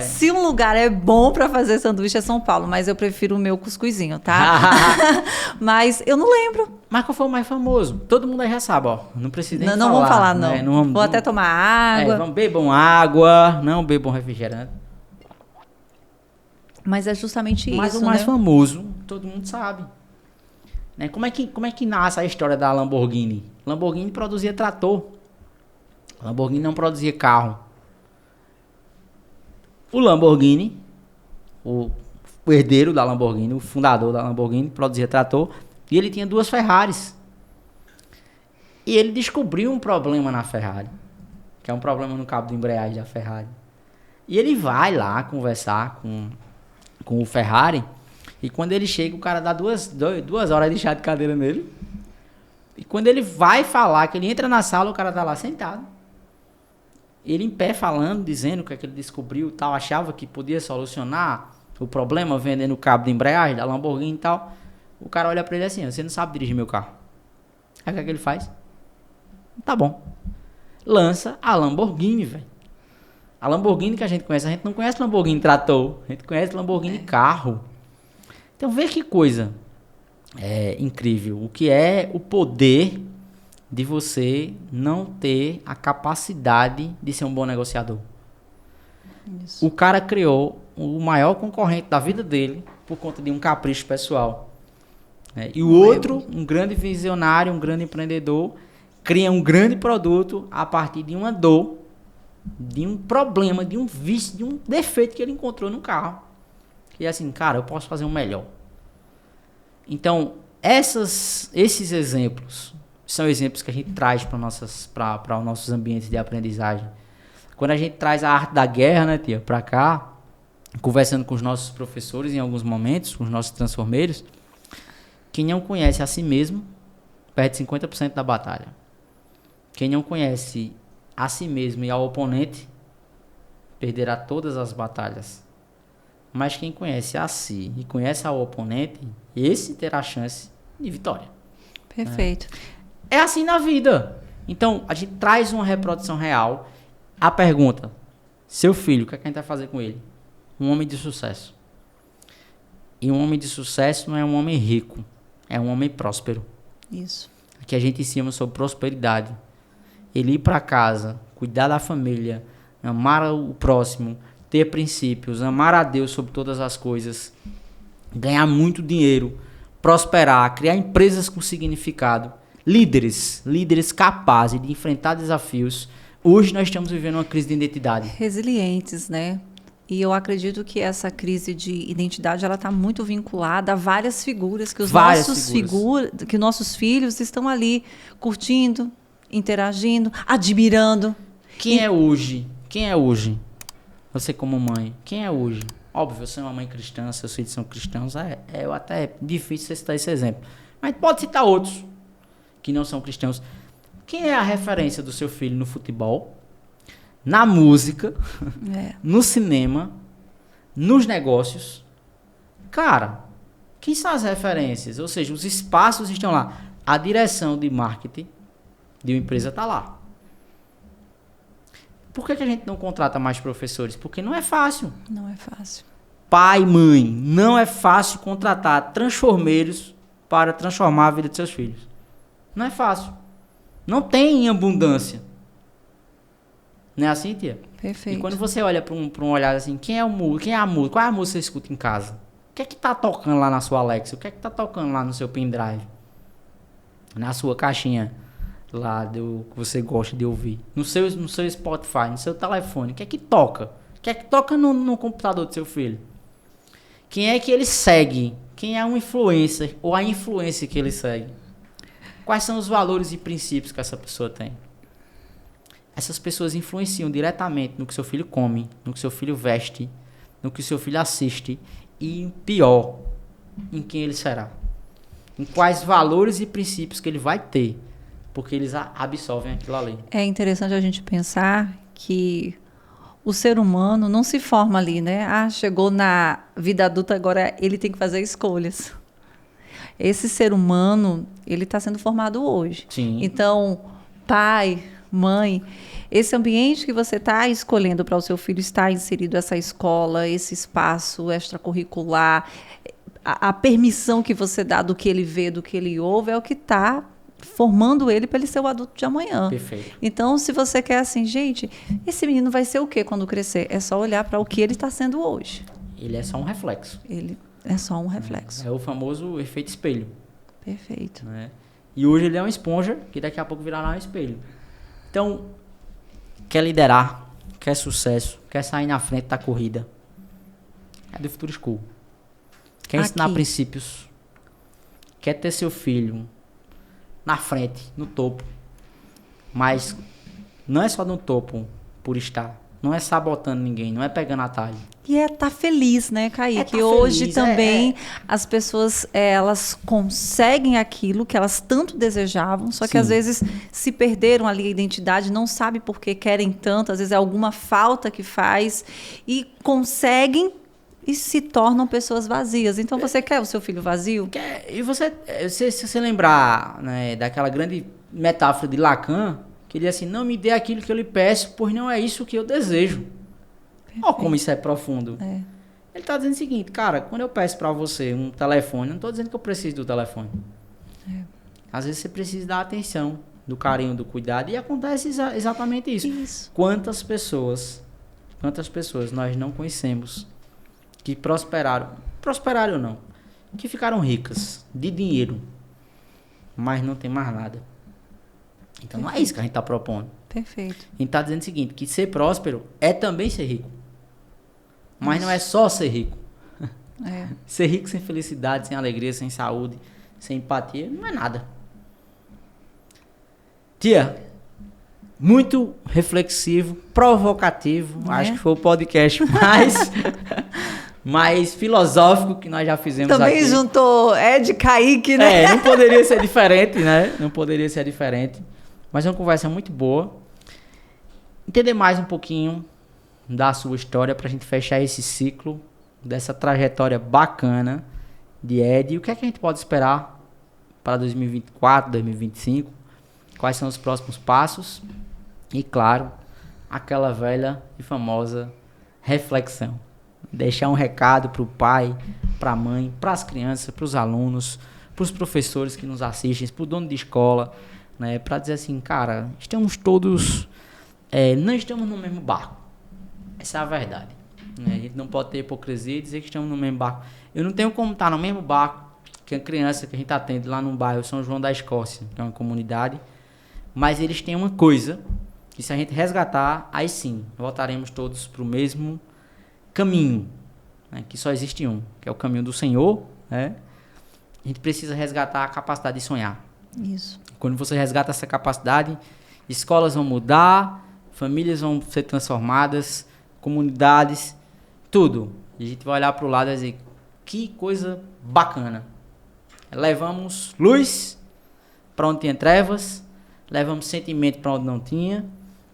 se um lugar é bom para fazer sanduíche é São Paulo, mas eu prefiro o meu cuscuzinho, tá? Mas eu não lembro. Mas qual foi o mais famoso? Todo mundo aí já sabe, ó. Não precisa nem falar. Não vamos falar, não. Né? Vou até tomar água. Bebam água, não bebam refrigerante. Mas é justamente Mas isso, o mais né? famoso, todo mundo sabe. Né? Como é que nasce a história da Lamborghini? Lamborghini produzia trator. Lamborghini não produzia carro. O Lamborghini, o herdeiro da Lamborghini, o fundador da Lamborghini, produzia trator. E ele tinha 2 Ferraris. E ele descobriu um problema na Ferrari. Que é um problema no cabo de embreagem da Ferrari. E ele vai lá conversar com o Ferrari. E quando ele chega, o cara dá 2 horas de chá de cadeira nele. E quando ele vai falar, que ele entra na sala, o cara tá lá sentado. Ele em pé falando, dizendo o que é que ele descobriu, tal, achava que podia solucionar o problema vendendo o cabo de embreagem da Lamborghini e tal. O cara olha pra ele assim: você não sabe dirigir meu carro. Aí o que é que ele faz? Tá bom. Lança a Lamborghini, velho. A Lamborghini que a gente não conhece Lamborghini trator, a gente conhece Lamborghini carro. Então vê que coisa incrível. O que é o poder de você não ter a capacidade de ser um bom negociador. Isso. O cara criou o maior concorrente da vida dele por conta de um capricho pessoal. E o outro, um grande visionário, um grande empreendedor, cria um grande produto a partir de uma dor, de um problema, de um vício, de um defeito que ele encontrou no carro. E assim, cara, eu posso fazer um melhor. Então, esses exemplos são exemplos que a gente traz para os nossos ambientes de aprendizagem. Quando a gente traz a arte da guerra, né, tia, para cá, conversando com os nossos professores em alguns momentos, com os nossos transformeiros, quem não conhece a si mesmo perde 50% da batalha. Quem não conhece a si mesmo e ao oponente perderá todas as batalhas. Mas quem conhece a si e conhece ao oponente, esse terá a chance de vitória. Perfeito. É assim na vida. Então, a gente traz uma reprodução real A pergunta, seu filho, o que é que a gente vai fazer com ele? Um homem de sucesso. E um homem de sucesso não é um homem rico, é um homem próspero. Isso. Aqui a gente ensina sobre prosperidade. Ele ir para casa, cuidar da família, amar o próximo, ter princípios, amar a Deus sobre todas as coisas, ganhar muito dinheiro, prosperar, criar empresas com significado, líderes capazes de enfrentar desafios. Hoje nós estamos vivendo uma crise de identidade. Resilientes, né? E eu acredito que essa crise de identidade ela está muito vinculada a várias figuras que que nossos filhos estão ali curtindo, interagindo, admirando. Quem é hoje? Quem é hoje? Você como mãe, quem é hoje? Óbvio, você é uma mãe cristã, seus filhos são cristãos, até é difícil você citar esse exemplo. Mas pode citar outros que não são cristãos. Quem é a referência do seu filho no futebol, na música, no cinema, nos negócios? Cara, quem são as referências? Ou seja, os espaços estão lá. A direção de marketing de uma empresa está lá. Por que a gente não contrata mais professores? Porque não é fácil. Não é fácil. Pai, mãe, não é fácil contratar transformeiros para transformar a vida de seus filhos. Não é fácil. Não tem em abundância. Não é assim, tia? Perfeito. E quando você olha para um olhar assim, quem é a música? Qual é a música que você escuta em casa? O que é que tá tocando lá na sua Alexa? O que é que tá tocando lá no seu pendrive? Na sua caixinha lá que você gosta de ouvir? No seu Spotify, no seu telefone? O que é que toca? O que é que toca no computador do seu filho? Quem é que ele segue? Quem é um influencer ou a influência que ele segue? Quais são os valores e princípios que essa pessoa tem? Essas pessoas influenciam diretamente no que seu filho come, no que seu filho veste, no que seu filho assiste e, pior, em quem ele será. Em quais valores e princípios que ele vai ter, porque eles absorvem aquilo ali. É interessante a gente pensar que o ser humano não se forma ali, né? Chegou na vida adulta, agora ele tem que fazer escolhas. Esse ser humano, ele está sendo formado hoje. Sim. Então, pai, mãe, esse ambiente que você está escolhendo para o seu filho estar inserido, essa escola, esse espaço extracurricular, a permissão que você dá do que ele vê, do que ele ouve, é o que está formando ele para ele ser o adulto de amanhã. Perfeito. Então, se você quer assim, gente, esse menino vai ser o quê quando crescer? É só olhar para o que ele está sendo hoje. Ele é só um reflexo. Ele é só um reflexo. É o famoso efeito espelho. Perfeito. Né? E hoje ele é uma esponja que daqui a pouco virará um espelho. Então, quer liderar, quer sucesso, quer sair na frente da corrida, é do Futuro School. Quer ensinar princípios, quer ter seu filho na frente, no topo. Mas não é só no topo por estar. Não é sabotando ninguém, não é pegando atalho. E tá feliz, né, Kaique? Tá hoje feliz, também as pessoas, elas conseguem aquilo que elas tanto desejavam, só que às vezes se perderam ali a identidade, não sabe por que querem tanto, às vezes é alguma falta que faz, e conseguem e se tornam pessoas vazias. Então você quer o seu filho vazio? E se você lembrar, né, daquela grande metáfora de Lacan, que ele diz assim, não me dê aquilo que eu lhe peço, pois não é isso que eu desejo. Olha como isso é profundo. Ele está dizendo o seguinte, cara, quando eu peço para você um telefone, não estou dizendo que eu preciso do telefone. Às vezes você precisa da atenção, do carinho, do cuidado, e acontece exatamente isso. Quantas pessoas nós não conhecemos que prosperaram não, que ficaram ricas de dinheiro, mas não tem mais nada. Então não é isso que a gente está propondo. Perfeito. A gente está dizendo o seguinte, que ser próspero é também ser rico. Mas não é só ser rico. Ser rico sem felicidade, sem alegria, sem saúde, sem empatia, não é nada. Tia, muito reflexivo, provocativo. Acho que foi o podcast mais filosófico que nós já fizemos também aqui. Também juntou Ed, Kaique, né? Não poderia ser diferente, né? Não poderia ser diferente. Mas é uma conversa muito boa. Entender mais um pouquinho da sua história para a gente fechar esse ciclo dessa trajetória bacana de Ed. E o que é que a gente pode esperar para 2024, 2025? Quais são os próximos passos? E, claro, aquela velha e famosa reflexão. Deixar um recado para o pai, para a mãe, para as crianças, para os alunos, para os professores que nos assistem, para o dono de escola, né, para dizer assim, cara, estamos todos, não estamos no mesmo barco. Essa é a verdade. Né? A gente não pode ter hipocrisia e dizer que estamos no mesmo barco. Eu não tenho como estar no mesmo barco que a criança que a gente atende lá no bairro São João da Escócia, que é uma comunidade, mas eles têm uma coisa que se a gente resgatar, aí sim, voltaremos todos para o mesmo caminho, né, que só existe um, que é o caminho do Senhor, né? A gente precisa resgatar a capacidade de sonhar. Isso. Quando você resgata essa capacidade, escolas vão mudar, famílias vão ser transformadas, comunidades, tudo. E a gente vai olhar para o lado e dizer, que coisa bacana. Levamos luz para onde tinha trevas, levamos sentimento para onde não tinha,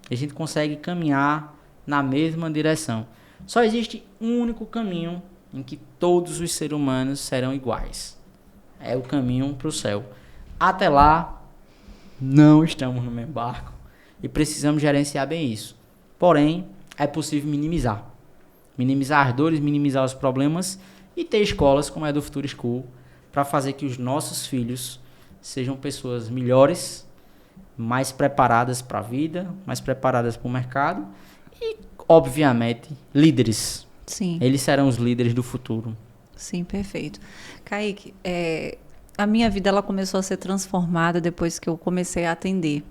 e a gente consegue caminhar na mesma direção. Só existe um único caminho em que todos os seres humanos serão iguais. É o caminho para o céu. Até lá, não estamos no mesmo barco e precisamos gerenciar bem isso. Porém, é possível minimizar. Minimizar as dores, minimizar os problemas e ter escolas como a do Futuro School para fazer que os nossos filhos sejam pessoas melhores, mais preparadas para a vida, mais preparadas para o mercado e, obviamente, líderes. Sim. Eles serão os líderes do futuro. Sim, perfeito. Kaique, a minha vida ela começou a ser transformada depois que eu comecei a atender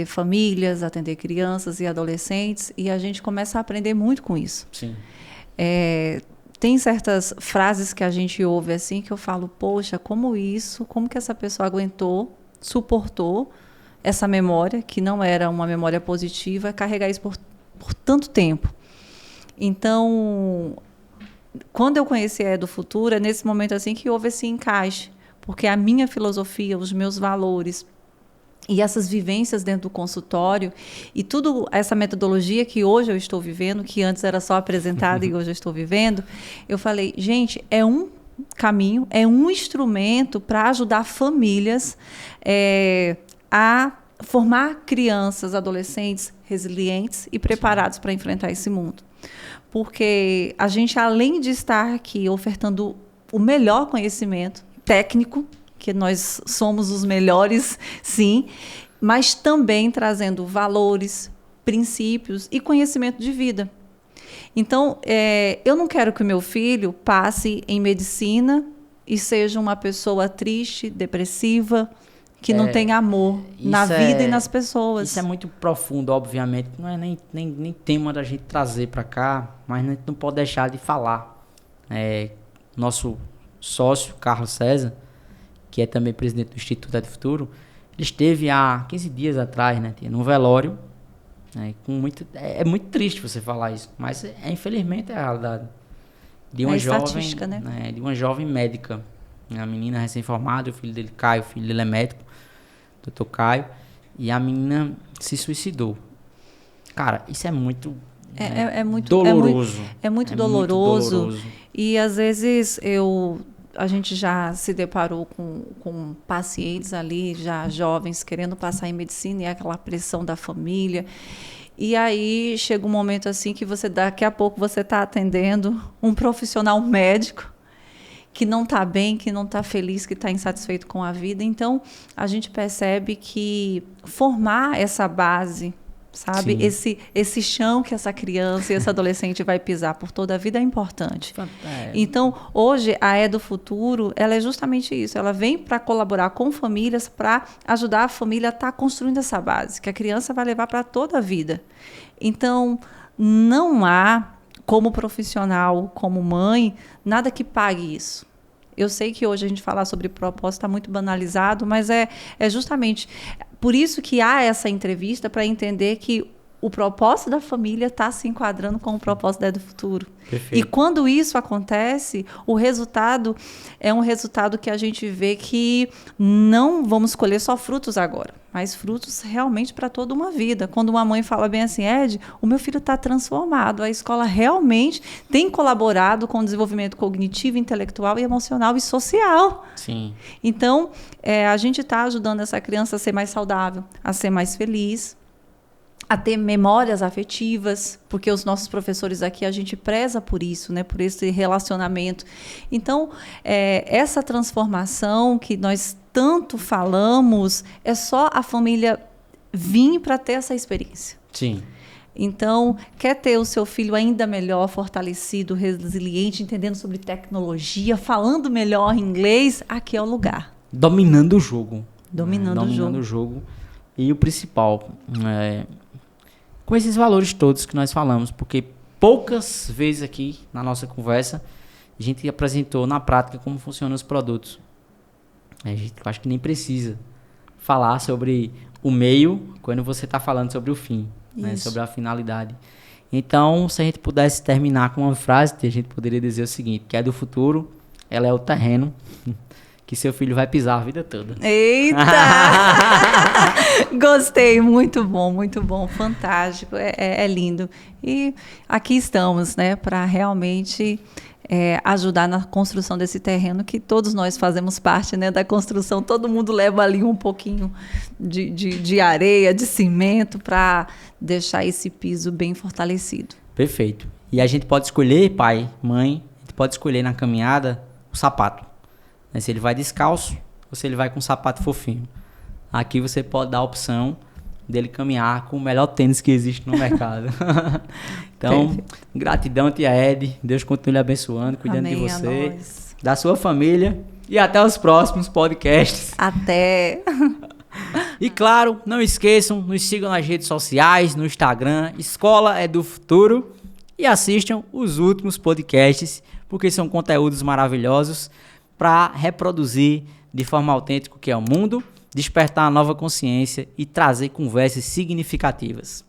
famílias, atender crianças e adolescentes, e a gente começa a aprender muito com isso. Sim. Tem certas frases que a gente ouve assim que eu falo, poxa, como que essa pessoa aguentou, suportou essa memória, que não era uma memória positiva, carregar isso por tanto tempo. Então, quando eu conheci a do Futuro, é nesse momento assim que houve esse encaixe, porque a minha filosofia, os meus valores e essas vivências dentro do consultório e tudo essa metodologia que hoje eu estou vivendo, que antes era só apresentada e hoje eu estou vivendo, eu falei, gente, é um caminho, é um instrumento para ajudar famílias a formar crianças, adolescentes resilientes e preparados para enfrentar esse mundo. Porque a gente, além de estar aqui ofertando o melhor conhecimento técnico, que nós somos os melhores, sim, mas também trazendo valores, princípios e conhecimento de vida. Então, eu não quero que o meu filho passe em medicina e seja uma pessoa triste, depressiva, que não tem amor na vida e nas pessoas. Isso é muito profundo, obviamente. Não é nem tema da gente trazer para cá, mas a gente não pode deixar de falar. Nosso sócio, Carlos César, que é também presidente do Instituto do Futuro, ele esteve há 15 dias atrás, né, num velório. É muito triste você falar isso, mas infelizmente é a realidade. De uma jovem, né? De uma jovem médica. A menina recém-formada, o filho dele, Caio, o filho dele é médico, Dr. Caio, e a menina se suicidou. Cara, isso é muito doloroso. É muito doloroso. E às vezes a gente já se deparou com pacientes ali, já jovens, querendo passar em medicina e aquela pressão da família. E aí chega um momento assim que daqui a pouco você está atendendo um profissional médico que não está bem, que não está feliz, que está insatisfeito com a vida. Então, a gente percebe que formar essa base, sabe? Esse chão que essa criança e esse adolescente vai pisar por toda a vida é importante. Então, hoje, a do Futuro, ela é justamente isso. Ela vem para colaborar com famílias, para ajudar a família a estar construindo essa base, que a criança vai levar para toda a vida. Então, não há, como profissional, como mãe, nada que pague isso. Eu sei que hoje a gente falar sobre propósito está muito banalizado, mas é justamente por isso que há essa entrevista, para entender que o propósito da família está se enquadrando com o propósito da do Futuro. Perfeito. E quando isso acontece, o resultado é um resultado que a gente vê que não vamos colher só frutos agora, mas frutos realmente para toda uma vida. Quando uma mãe fala bem assim, Ed, o meu filho está transformado, a escola realmente tem colaborado com o desenvolvimento cognitivo, intelectual e emocional e social. Sim. Então, a gente está ajudando essa criança a ser mais saudável, a ser mais feliz, a ter memórias afetivas, porque os nossos professores aqui, a gente preza por isso, né? Por esse relacionamento. Então, essa transformação que nós tanto falamos, é só a família vir para ter essa experiência. Sim. Então, quer ter o seu filho ainda melhor, fortalecido, resiliente, entendendo sobre tecnologia, falando melhor inglês, aqui é o lugar. Dominando o jogo. Dominando o jogo. E o principal, com esses valores todos que nós falamos, porque poucas vezes aqui na nossa conversa a gente apresentou na prática como funcionam os produtos. A gente acho que nem precisa falar sobre o meio quando você está falando sobre o fim, né, sobre a finalidade. Então, se a gente pudesse terminar com uma frase, a gente poderia dizer o seguinte, que é do futuro, ela é o terreno que seu filho vai pisar a vida toda. Eita! Gostei, muito bom, fantástico, é lindo. E aqui estamos, né, para realmente ajudar na construção desse terreno, que todos nós fazemos parte, né, da construção, todo mundo leva ali um pouquinho de areia, de cimento, para deixar esse piso bem fortalecido. Perfeito. E a gente pode escolher, pai, mãe, a gente pode escolher na caminhada o sapato. Se ele vai descalço ou se ele vai com um sapato fofinho. Aqui você pode dar a opção dele caminhar com o melhor tênis que existe no mercado. Então, perfeito. Gratidão, tia Ed. Deus continue abençoando, cuidando de você, da sua família e até os próximos podcasts. Até! E claro, não esqueçam, nos sigam nas redes sociais, no Instagram, Escola é do Futuro, e assistam os últimos podcasts, porque são conteúdos maravilhosos para reproduzir de forma autêntica o que é o mundo, despertar uma nova consciência e trazer conversas significativas.